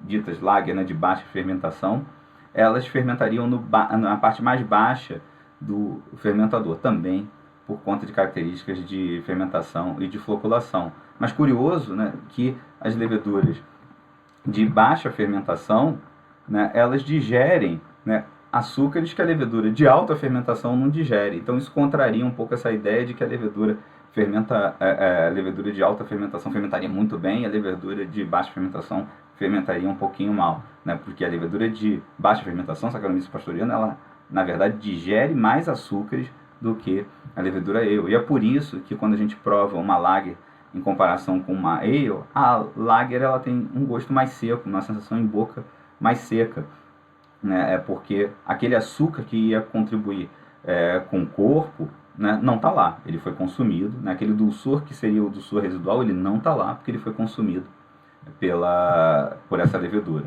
ditas lager, né, de baixa fermentação, elas fermentariam na parte mais baixa do fermentador, também por conta de características de fermentação e de floculação. Mas curioso, né, que as leveduras de baixa fermentação, né, elas digerem, né, açúcares que a levedura de alta fermentação não digere. Então isso contraria um pouco essa ideia de que a levedura a levedura de alta fermentação fermentaria muito bem, e a levedura de baixa fermentação fermentaria um pouquinho mal, né? Porque a levedura de baixa fermentação, Saccharomyces pastoriana, ela na verdade digere mais açúcares do que a levedura ale. E é por isso que quando a gente prova uma lager em comparação com uma ale, a lager ela tem um gosto mais seco, uma sensação em boca mais seca. Né? É porque aquele açúcar que ia contribuir com o corpo, né, não está lá, ele foi consumido. Né? Aquele dulçor que seria o dulçor residual, ele não está lá porque ele foi consumido por essa levedura.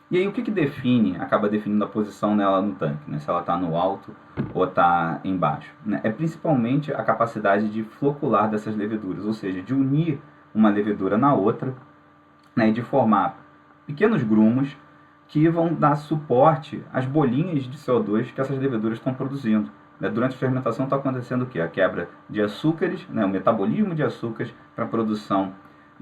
E aí o que acaba definindo a posição dela no tanque, né? Se ela está no alto ou está embaixo. Né? É principalmente a capacidade de flocular dessas leveduras, ou seja, de unir uma levedura na outra, né, e de formar pequenos grumos que vão dar suporte às bolinhas de CO2 que essas leveduras estão produzindo. Né? Durante a fermentação está acontecendo o quê? A quebra de açúcares, né, o metabolismo de açúcares para a produção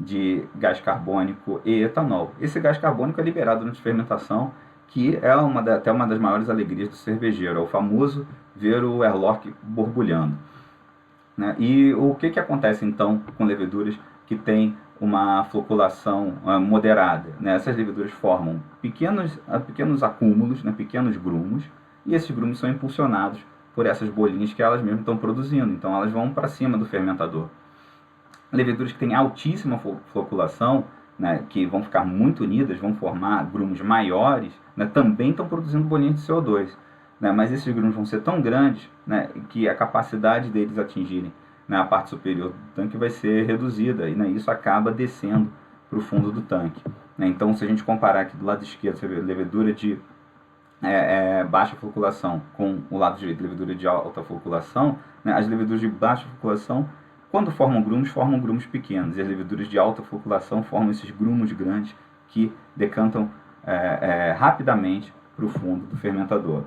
de gás carbônico e etanol. Esse gás carbônico é liberado durante a fermentação, que é até uma das maiores alegrias do cervejeiro, é o famoso ver o airlock borbulhando. Né? E o que acontece então com leveduras que têm uma floculação moderada? Né? Essas leveduras formam pequenos acúmulos, né? Pequenos grumos, e esses grumos são impulsionados por essas bolinhas que elas mesmas estão produzindo, então elas vão para cima do fermentador. Leveduras que têm altíssima floculação, né, que vão ficar muito unidas, vão formar grumos maiores, né, também estão produzindo bolinhas de CO2. né, mas esses grumos vão ser tão grandes, né, que a capacidade deles atingirem, né, a parte superior do tanque vai ser reduzida, e, né, isso acaba descendo para o fundo do tanque. Né? Então, se a gente comparar aqui do lado esquerdo, você vê a levedura de baixa floculação com o lado direito, levedura de alta floculação, né, as leveduras de baixa floculação, quando formam grumos pequenos, e as leveduras de alta floculação formam esses grumos grandes que decantam rapidamente para o fundo do fermentador.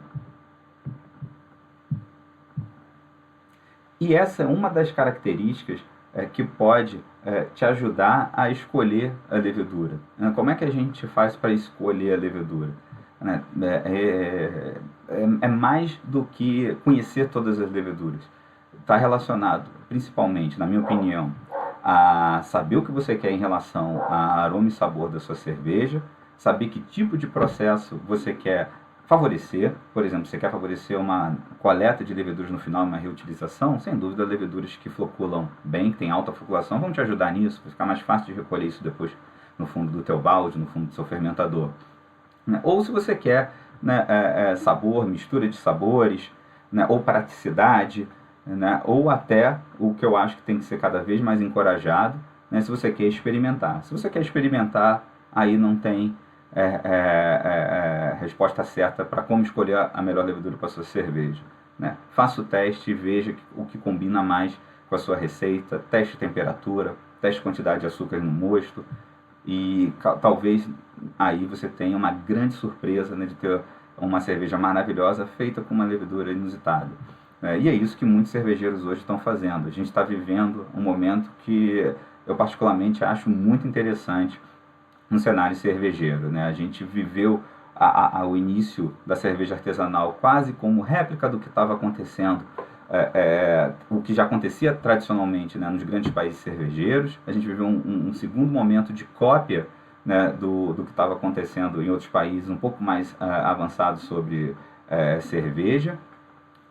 E essa é uma das características que pode te ajudar a escolher a levedura. Como é que a gente faz para escolher a levedura? É mais do que conhecer todas as leveduras. Está relacionado, principalmente, na minha opinião, a saber o que você quer em relação a aroma e sabor da sua cerveja, saber que tipo de processo você quer favorecer. Por exemplo, você quer favorecer uma coleta de leveduras no final, uma reutilização, sem dúvida, leveduras que floculam bem, que tem alta floculação, vão te ajudar nisso, vai ficar mais fácil de recolher isso depois no fundo do teu balde, no fundo do seu fermentador. Ou se você quer, né, sabor, mistura de sabores, né, ou praticidade, né, ou até o que eu acho que tem que ser cada vez mais encorajado, né, se você quer experimentar. Se você quer experimentar, aí não tem resposta certa para como escolher a melhor levedura para a sua cerveja. Né? Faça o teste e veja o que combina mais com a sua receita, teste temperatura, teste quantidade de açúcar no mosto, e talvez aí você tenha uma grande surpresa, né, de ter uma cerveja maravilhosa feita com uma levedura inusitada. E é isso que muitos cervejeiros hoje estão fazendo. A gente está vivendo um momento que eu particularmente acho muito interessante no cenário cervejeiro. Né? A gente viveu o início da cerveja artesanal quase como réplica do que estava acontecendo, o que já acontecia tradicionalmente, né, nos grandes países cervejeiros. A gente viveu um segundo momento de cópia, né, do que estava acontecendo em outros países um pouco mais avançados sobre cerveja.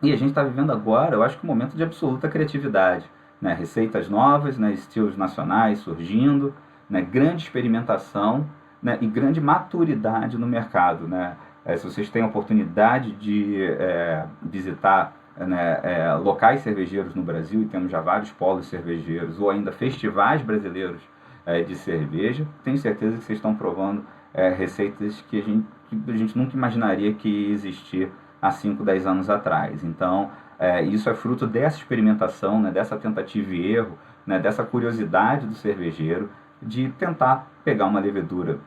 E a gente está vivendo agora, eu acho que um momento de absoluta criatividade. Né? Receitas novas, né, estilos nacionais surgindo, né, grande experimentação, né, e grande maturidade no mercado. Né? Se vocês têm a oportunidade de visitar, né, locais cervejeiros no Brasil, e temos já vários polos cervejeiros, ou ainda festivais brasileiros de cerveja, tenho certeza que vocês estão provando receitas que a gente nunca imaginaria que ia existir há 5, 10 anos atrás. Então, isso é fruto dessa experimentação, né, dessa tentativa e erro, né, dessa curiosidade do cervejeiro de tentar pegar uma levedura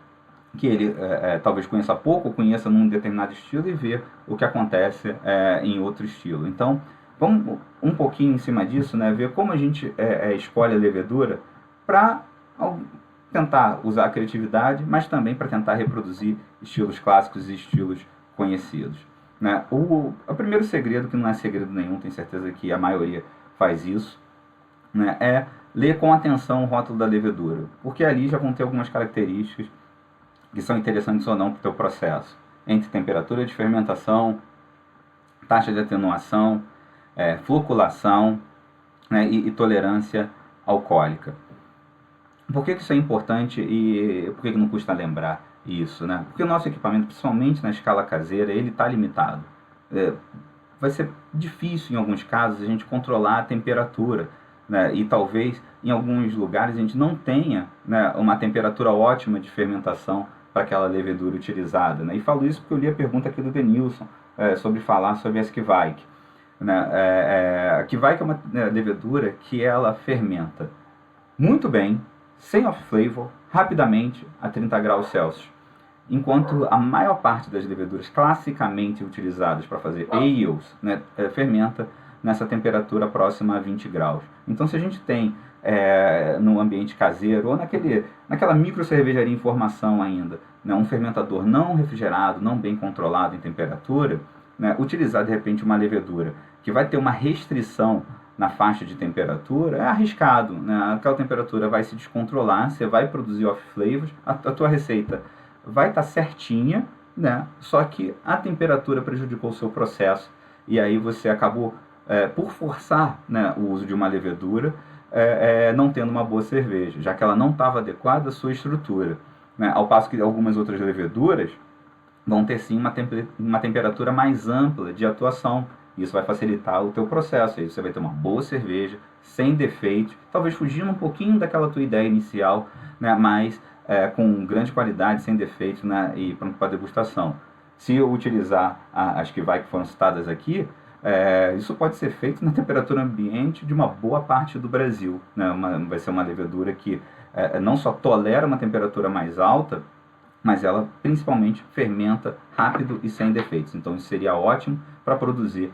que ele talvez conheça pouco, ou conheça num determinado estilo, e ver o que acontece em outro estilo. Então, vamos um pouquinho em cima disso, né, ver como a gente escolhe a levedura para tentar usar a criatividade, mas também para tentar reproduzir estilos clássicos e estilos conhecidos. Né? O primeiro segredo, que não é segredo nenhum, tenho certeza que a maioria faz isso, né, é ler com atenção o rótulo da levedura, porque ali já vão ter algumas características que são interessantes ou não para o teu processo, entre temperatura de fermentação, taxa de atenuação, floculação, né, e tolerância alcoólica. Por que isso é importante e por que não custa lembrar isso? Né? Porque o nosso equipamento, principalmente na escala caseira, ele está limitado. Vai ser difícil, em alguns casos, a gente controlar a temperatura. Né? E talvez, em alguns lugares, a gente não tenha, né, uma temperatura ótima de fermentação para aquela levedura utilizada. Né? E falo isso porque eu li a pergunta aqui do Denilson sobre falar sobre a Esquivaik. Né? A Esquivaik é uma levedura que ela fermenta muito bem, sem off-flavor, rapidamente, a 30 graus Celsius. Enquanto a maior parte das leveduras classicamente utilizadas para fazer ales, né, fermenta nessa temperatura próxima a 20 graus. Então, se a gente tem no ambiente caseiro, ou naquela micro cervejaria em formação ainda, né, um fermentador não refrigerado, não bem controlado em temperatura, né, utilizar de repente uma levedura que vai ter uma restrição na faixa de temperatura, é arriscado. Né? Aquela temperatura vai se descontrolar, você vai produzir off-flavors, a tua receita vai estar certinha, né? Só que a temperatura prejudicou o seu processo, e aí você acabou, por forçar, né, o uso de uma levedura, não tendo uma boa cerveja, já que ela não estava adequada à sua estrutura. Né? Ao passo que algumas outras leveduras, vão ter sim uma temperatura mais ampla de atuação. Isso vai facilitar o teu processo. Aí você vai ter uma boa cerveja, sem defeitos, talvez fugindo um pouquinho daquela tua ideia inicial, né, mas com grande qualidade, sem defeitos, né, e pronto para degustação. Se eu utilizar as que foram citadas aqui, isso pode ser feito na temperatura ambiente de uma boa parte do Brasil, né? Vai ser uma levedura que não só tolera uma temperatura mais alta, mas ela principalmente fermenta rápido e sem defeitos. Então isso seria ótimo para produzir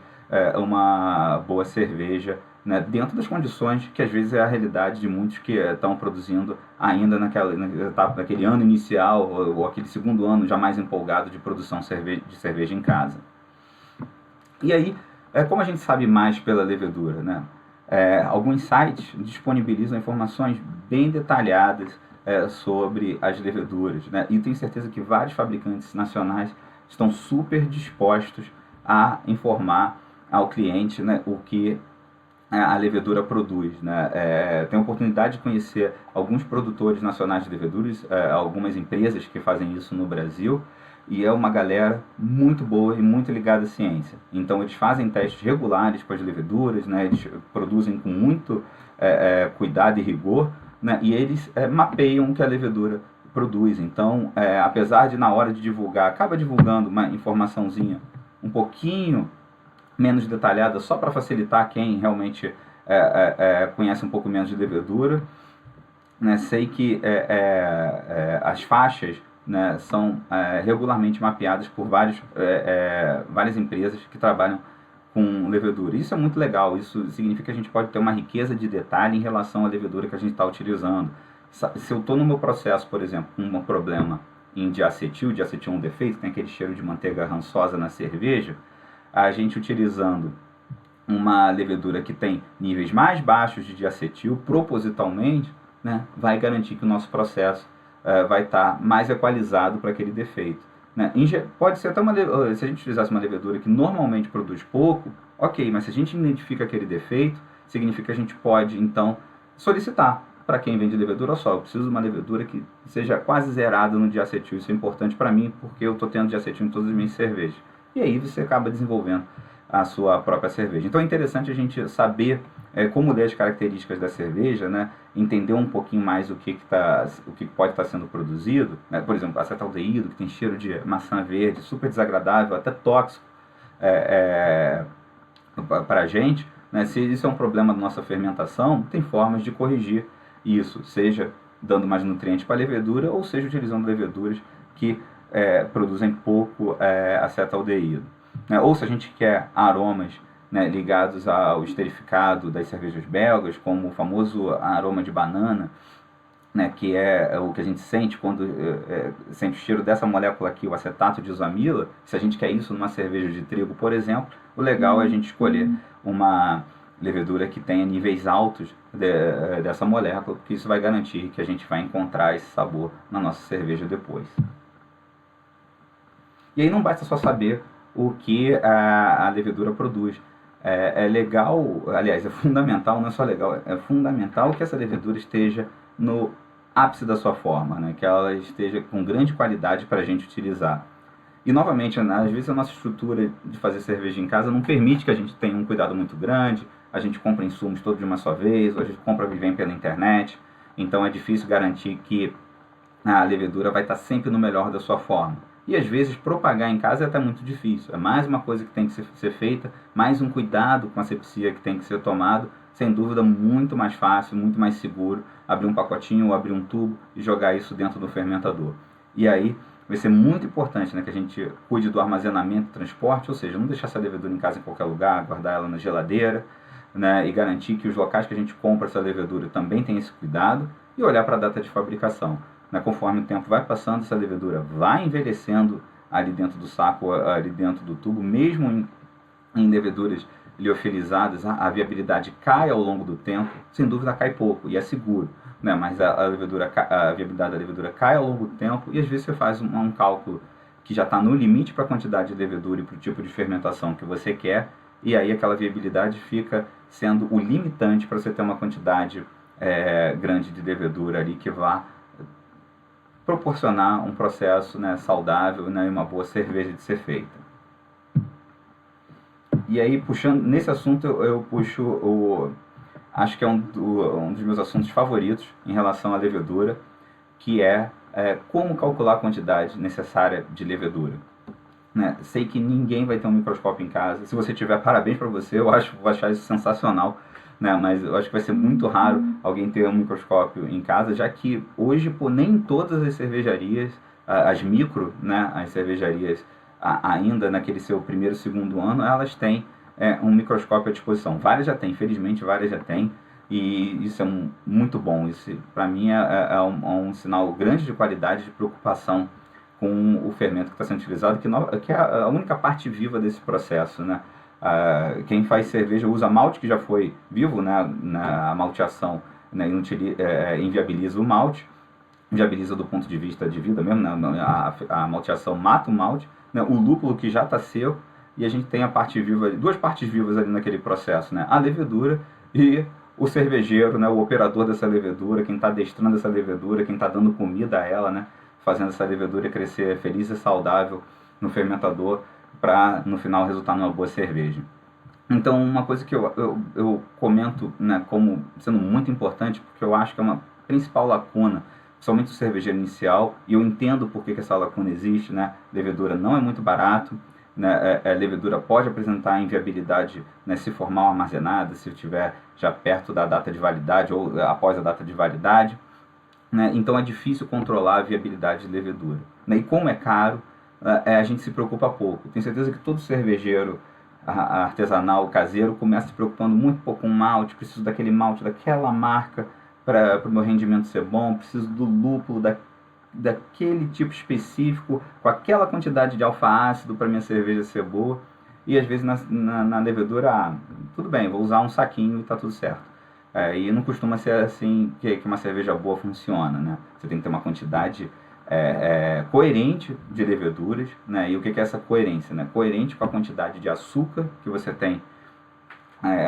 uma boa cerveja, né, dentro das condições que às vezes é a realidade de muitos que estão produzindo ainda naquele ano inicial ou aquele segundo ano já mais empolgado de produção de cerveja em casa. E aí, como a gente sabe mais pela levedura, né? Alguns sites disponibilizam informações bem detalhadas sobre as leveduras, né? E tenho certeza que vários fabricantes nacionais estão super dispostos a informar ao cliente, né, o que a levedura produz, né? Tenho a oportunidade de conhecer alguns produtores nacionais de leveduras, algumas empresas que fazem isso no Brasil, e é uma galera muito boa e muito ligada à ciência. Então eles fazem testes regulares com as leveduras, né? Eles produzem com muito cuidado e rigor, né? E eles mapeiam o que a levedura produz. Então, apesar de na hora de divulgar, acaba divulgando uma informaçãozinha um pouquinho menos detalhada, só para facilitar quem realmente conhece um pouco menos de levedura, né? Sei que as faixas, né, são regularmente mapeadas por várias empresas que trabalham com levedura. Isso é muito legal, isso significa que a gente pode ter uma riqueza de detalhe em relação à levedura que a gente está utilizando. Se eu estou no meu processo, por exemplo, com um problema em diacetil é um defeito, tem aquele cheiro de manteiga rançosa na cerveja, a gente utilizando uma levedura que tem níveis mais baixos de diacetil, propositalmente, né, vai garantir que o nosso processo vai estar mais equalizado para aquele defeito. Né? Pode ser até se a gente utilizasse uma levedura que normalmente produz pouco, ok, mas se a gente identifica aquele defeito, significa que a gente pode, então, solicitar para quem vende levedura, eu preciso de uma levedura que seja quase zerada no diacetil. Isso é importante para mim, porque eu estou tendo diacetil em todas as minhas cervejas. E aí você acaba desenvolvendo a sua própria cerveja. Então é interessante a gente saber como ler as características da cerveja, né? Entender um pouquinho mais o que pode estar sendo produzido, né? Por exemplo, acetaldeído, que tem cheiro de maçã verde, super desagradável, até tóxico para a gente, né? Se isso é um problema da nossa fermentação, tem formas de corrigir isso, seja dando mais nutrientes para a levedura, ou seja utilizando leveduras que produzem pouco acetaldeído. Né? Ou se a gente quer aromas, né, ligados ao esterificado das cervejas belgas, como o famoso aroma de banana, né, que é o que a gente sente quando sente o cheiro dessa molécula aqui, o acetato de isoamila. Se a gente quer isso numa cerveja de trigo, por exemplo, o legal é a gente escolher uma levedura que tenha níveis altos dessa molécula, porque isso vai garantir que a gente vai encontrar esse sabor na nossa cerveja depois. E aí não basta só saber o que a levedura produz. É legal, aliás, é fundamental, não é só legal, é fundamental que essa levedura esteja no ápice da sua forma, né? Que ela esteja com grande qualidade para a gente utilizar. E novamente, às vezes a nossa estrutura de fazer cerveja em casa não permite que a gente tenha um cuidado muito grande, a gente compra insumos todos de uma só vez, ou a gente compra vivem pela internet, então é difícil garantir que a levedura vai estar sempre no melhor da sua forma. E às vezes propagar em casa é até muito difícil, é mais uma coisa que tem que ser feita, mais um cuidado com a asepsia que tem que ser tomado, sem dúvida muito mais fácil, muito mais seguro, abrir um pacotinho ou abrir um tubo e jogar isso dentro do fermentador. E aí vai ser muito importante, né, que a gente cuide do armazenamento e transporte, ou seja, não deixar essa levedura em casa em qualquer lugar, guardar ela na geladeira, né, e garantir que os locais que a gente compra essa levedura também tem esse cuidado, e olhar para a data de fabricação. Né, conforme o tempo vai passando, essa levedura vai envelhecendo ali dentro do saco, ali dentro do tubo, mesmo em leveduras liofilizadas, a viabilidade cai ao longo do tempo, sem dúvida cai pouco, e é seguro, né? Mas a viabilidade da levedura cai ao longo do tempo, e às vezes você faz um cálculo que já está no limite para a quantidade de levedura e para o tipo de fermentação que você quer, e aí aquela viabilidade fica sendo o limitante para você ter uma quantidade grande de levedura ali que vá proporcionar um processo, né, saudável, né, e uma boa cerveja de ser feita. E aí, puxando nesse assunto, eu puxo acho que é um dos meus assuntos favoritos em relação à levedura, que é como calcular a quantidade necessária de levedura. Né? Sei que ninguém vai ter um microscópio em casa. Se você tiver, parabéns para você, vou achar isso sensacional. Né? Mas eu acho que vai ser muito raro alguém ter um microscópio em casa, já que hoje, nem todas as cervejarias, as micro, né, as cervejarias ainda naquele seu primeiro, segundo ano, elas têm um microscópio à disposição. Várias já têm, infelizmente várias já têm, e isso é muito bom. Isso para mim é um sinal grande de qualidade, de preocupação com o fermento que está sendo utilizado, que é a única parte viva desse processo, né? Quem faz cerveja usa malte que já foi vivo, né? A malteação, né? Inviabiliza o malte, inviabiliza do ponto de vista de vida mesmo, né? A malteação mata o malte, né? O lúpulo que já está seco, e a gente tem a parte viva, duas partes vivas ali naquele processo, né? A levedura e o cervejeiro, né? O operador dessa levedura, quem está adestrando essa levedura, quem está dando comida a ela, né? Fazendo essa levedura crescer feliz e saudável no fermentador para no final resultar numa boa cerveja. Então, uma coisa que eu comento, né, como sendo muito importante, porque eu acho que é uma principal lacuna, principalmente o cervejeiro inicial, e eu entendo por que essa lacuna existe, né? Levedura não é muito barato, né? A levedura pode apresentar inviabilidade, né, se for mal armazenada, se estiver já perto da data de validade ou após a data de validade. Né? Então é difícil controlar a viabilidade de levedura. Né? E como é caro, a gente se preocupa pouco. Tenho certeza que todo cervejeiro artesanal, caseiro, começa se preocupando muito pouco com malte. Preciso daquele malte, daquela marca para o meu rendimento ser bom. Preciso do lúpulo, daquele tipo específico, com aquela quantidade de alfa-ácido para minha cerveja ser boa. E às vezes na levedura, tudo bem, vou usar um saquinho e está tudo certo. E não costuma ser assim que uma cerveja boa funciona, né? Você tem que ter uma quantidade coerente de leveduras, né? E o que é essa coerência? Né? Coerente com a quantidade de açúcar que você tem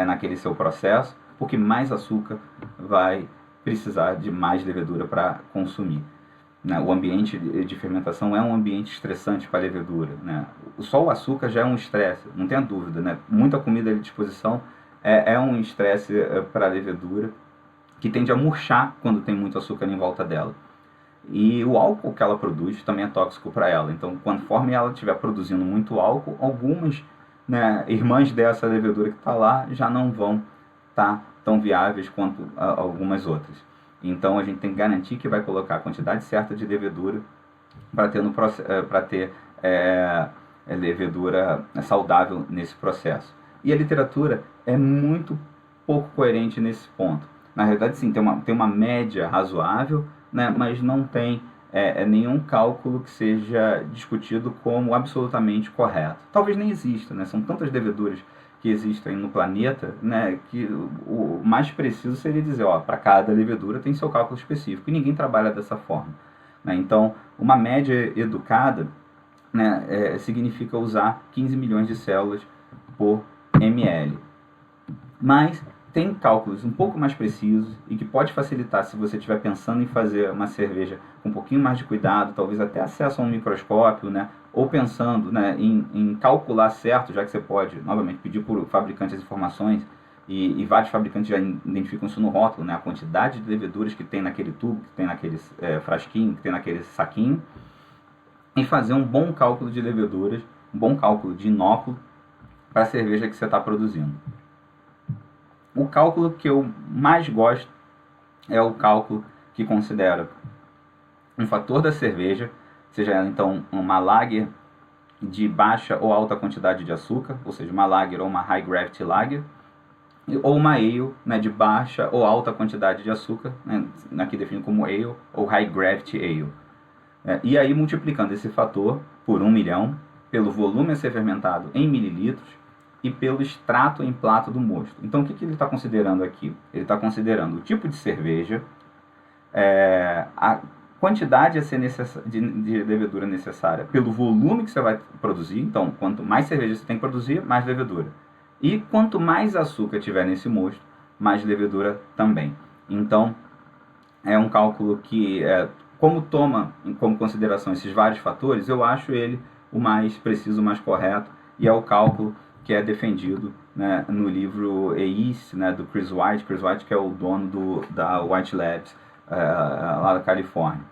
naquele seu processo, porque mais açúcar vai precisar de mais levedura para consumir. Né? O ambiente de fermentação é um ambiente estressante para a levedura. Né? Só o açúcar já é um estresse, não tenha dúvida. Né? Muita comida à disposição é um estresse para a levedura, que tende a murchar quando tem muito açúcar em volta dela. E o álcool que ela produz também é tóxico para ela. Então, conforme ela estiver produzindo muito álcool, algumas, né, irmãs dessa levedura que está lá já não vão estar tão viáveis quanto algumas outras. Então, a gente tem que garantir que vai colocar a quantidade certa de levedura para ter levedura saudável nesse processo. E a literatura é muito pouco coerente nesse ponto. Na realidade, sim, tem uma média razoável, né, mas não tem nenhum cálculo que seja discutido como absolutamente correto. Talvez nem exista, né? São tantas leveduras que existem no planeta, né, que o mais preciso seria dizer, para cada levedura tem seu cálculo específico, e ninguém trabalha dessa forma. Né? Então, uma média educada, né, significa usar 15 milhões de células por ml. Mas tem cálculos um pouco mais precisos e que pode facilitar se você estiver pensando em fazer uma cerveja com um pouquinho mais de cuidado, talvez até acesso a um microscópio, né? Ou pensando, né, em calcular certo, já que você pode, novamente, pedir por fabricante as informações, e vários fabricantes já identificam isso no rótulo, né? A quantidade de leveduras que tem naquele tubo, que tem naquele frasquinho, que tem naquele saquinho, e fazer um bom cálculo de leveduras, um bom cálculo de inóculo para a cerveja que você está produzindo. O cálculo que eu mais gosto é o cálculo que considera um fator da cerveja, seja ela então uma lager de baixa ou alta quantidade de açúcar, ou seja, uma lager ou uma high gravity lager, ou uma ale, né, de baixa ou alta quantidade de açúcar, né, aqui definido como ale ou high gravity ale. E aí multiplicando esse fator por 1 milhão, pelo volume a ser fermentado em mililitros, e pelo extrato em plato do mosto. Então, o que ele está considerando aqui? Ele está considerando o tipo de cerveja, a quantidade de levedura necessária pelo volume que você vai produzir. Então, quanto mais cerveja você tem que produzir, mais levedura. E quanto mais açúcar tiver nesse mosto, mais levedura também. Então, é um cálculo que como toma como consideração esses vários fatores, eu acho ele o mais preciso, o mais correto, e é o cálculo que é defendido, né, no livro EIS, né, do Chris White, que é o dono da White Labs, lá da Califórnia.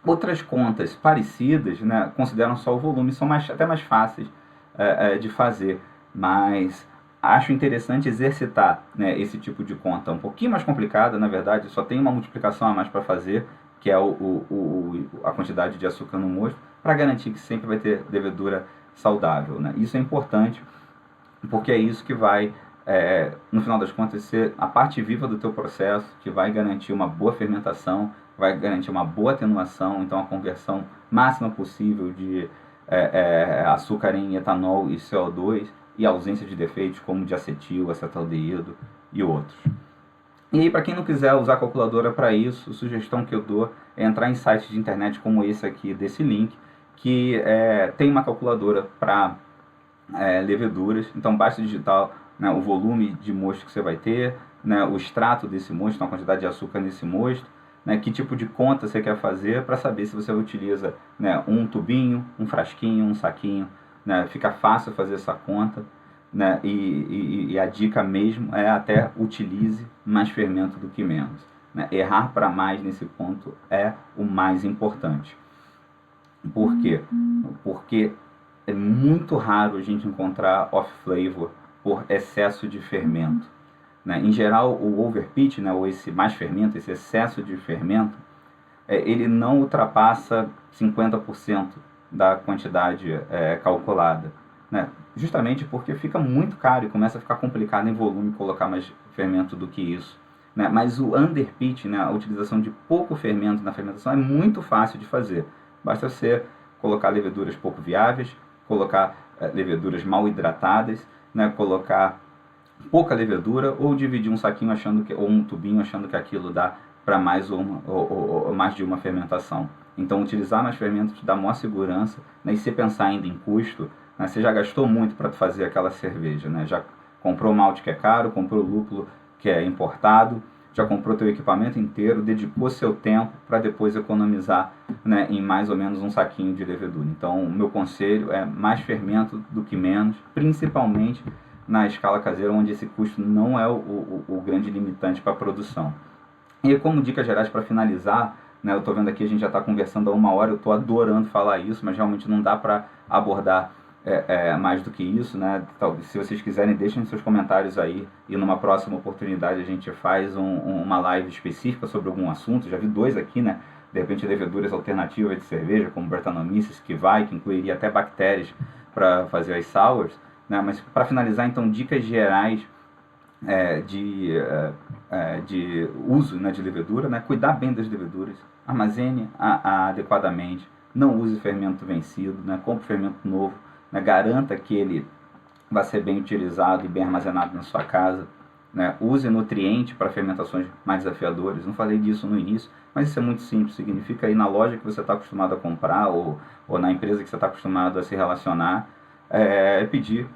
Outras contas parecidas, né, consideram só o volume, são até mais fáceis de fazer, mas acho interessante exercitar, né, esse tipo de conta um pouquinho mais complicada, na verdade, só tem uma multiplicação a mais para fazer, que é a quantidade de açúcar no mosto, para garantir que sempre vai ter levedura saudável, né? Isso é importante, porque é isso que vai, no final das contas, ser a parte viva do teu processo, que vai garantir uma boa fermentação, vai garantir uma boa atenuação, então a conversão máxima possível de açúcar em etanol e CO2, e ausência de defeitos como de acetil, acetaldeído e outros. E aí, para quem não quiser usar a calculadora para isso, a sugestão que eu dou é entrar em sites de internet como esse aqui, desse link, que tem uma calculadora para leveduras. Então basta digitar, né, o volume de mosto que você vai ter, né, o extrato desse mosto, então a quantidade de açúcar nesse mosto, né, que tipo de conta você quer fazer, para saber se você utiliza, né, um tubinho, um frasquinho, um saquinho, né, fica fácil fazer essa conta, né, e a dica mesmo é até utilize mais fermento do que menos, né. Errar para mais nesse ponto é o mais importante. Por quê? Porque é muito raro a gente encontrar off-flavor por excesso de fermento, né? Em geral, o overpitch, né, ou esse mais fermento, esse excesso de fermento, ele não ultrapassa 50% da quantidade calculada, né? Justamente porque fica muito caro e começa a ficar complicado em volume colocar mais fermento do que isso, né? Mas o underpitch, né, a utilização de pouco fermento na fermentação, é muito fácil de fazer. Basta você colocar leveduras pouco viáveis, colocar leveduras mal hidratadas, né, colocar pouca levedura, ou dividir um saquinho ou um tubinho achando que aquilo dá para mais de uma fermentação. Então utilizar mais fermento te dá maior segurança, né, e se pensar ainda em custo, né, você já gastou muito para fazer aquela cerveja, né, já comprou malte que é caro, comprou lúpulo que é importado, já comprou teu equipamento inteiro, dedicou seu tempo para depois economizar, né, em mais ou menos um saquinho de levedura. Então, o meu conselho é mais fermento do que menos, principalmente na escala caseira, onde esse custo não é o grande limitante para a produção. E como dicas gerais para finalizar, né, eu estou vendo aqui, a gente já está conversando há 1 hora, eu estou adorando falar isso, mas realmente não dá para abordar mais do que isso, né? Se vocês quiserem, deixem seus comentários aí, e numa próxima oportunidade a gente faz uma live específica sobre algum assunto. Já vi 2 aqui, né? De repente leveduras alternativas de cerveja, como Brettanomyces, que incluiria até bactérias para fazer as sours, né? Mas para finalizar, então, dicas gerais de uso, né, de levedura, né? Cuidar bem das leveduras, armazene adequadamente, não use fermento vencido, né? Compre fermento novo, né? Garanta que ele vai ser bem utilizado e bem armazenado na sua casa, né? Use nutriente para fermentações mais desafiadoras. Não falei disso no início, mas isso é muito simples. Significa ir na loja que você está acostumado a comprar, ou na empresa que você está acostumado a se relacionar, pedir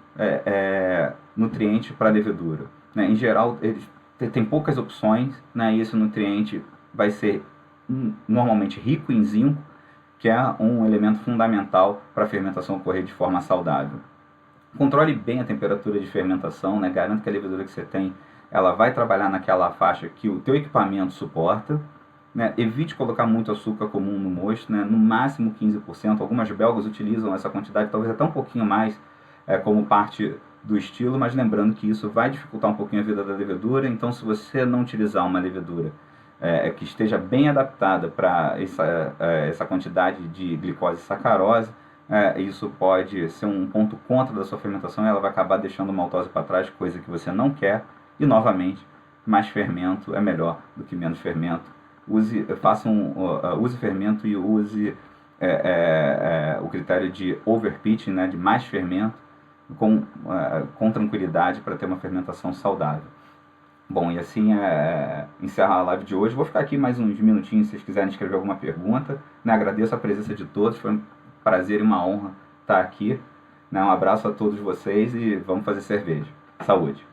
nutriente para levedura, né? Em geral, eles têm poucas opções, né? E esse nutriente vai ser normalmente rico em zinco, que é um elemento fundamental para a fermentação ocorrer de forma saudável. Controle bem a temperatura de fermentação, né? Garanta que a levedura que você tem, ela vai trabalhar naquela faixa que o teu equipamento suporta, né? Evite colocar muito açúcar comum no mosto, né? No máximo 15%. Algumas belgas utilizam essa quantidade, talvez até um pouquinho mais, como parte do estilo, mas lembrando que isso vai dificultar um pouquinho a vida da levedura. Então, se você não utilizar uma levedura que esteja bem adaptada para essa quantidade de glicose e sacarose, isso pode ser um ponto contra da sua fermentação, e ela vai acabar deixando maltose para trás, coisa que você não quer. E novamente, mais fermento é melhor do que menos fermento. Use fermento e use o critério de overpitching, né, de mais fermento, com tranquilidade, para ter uma fermentação saudável. Bom, e assim encerra a live de hoje. Vou ficar aqui mais uns minutinhos se vocês quiserem escrever alguma pergunta, né? Agradeço a presença de todos, foi um prazer e uma honra estar aqui, né? Um abraço a todos vocês e vamos fazer cerveja. Saúde!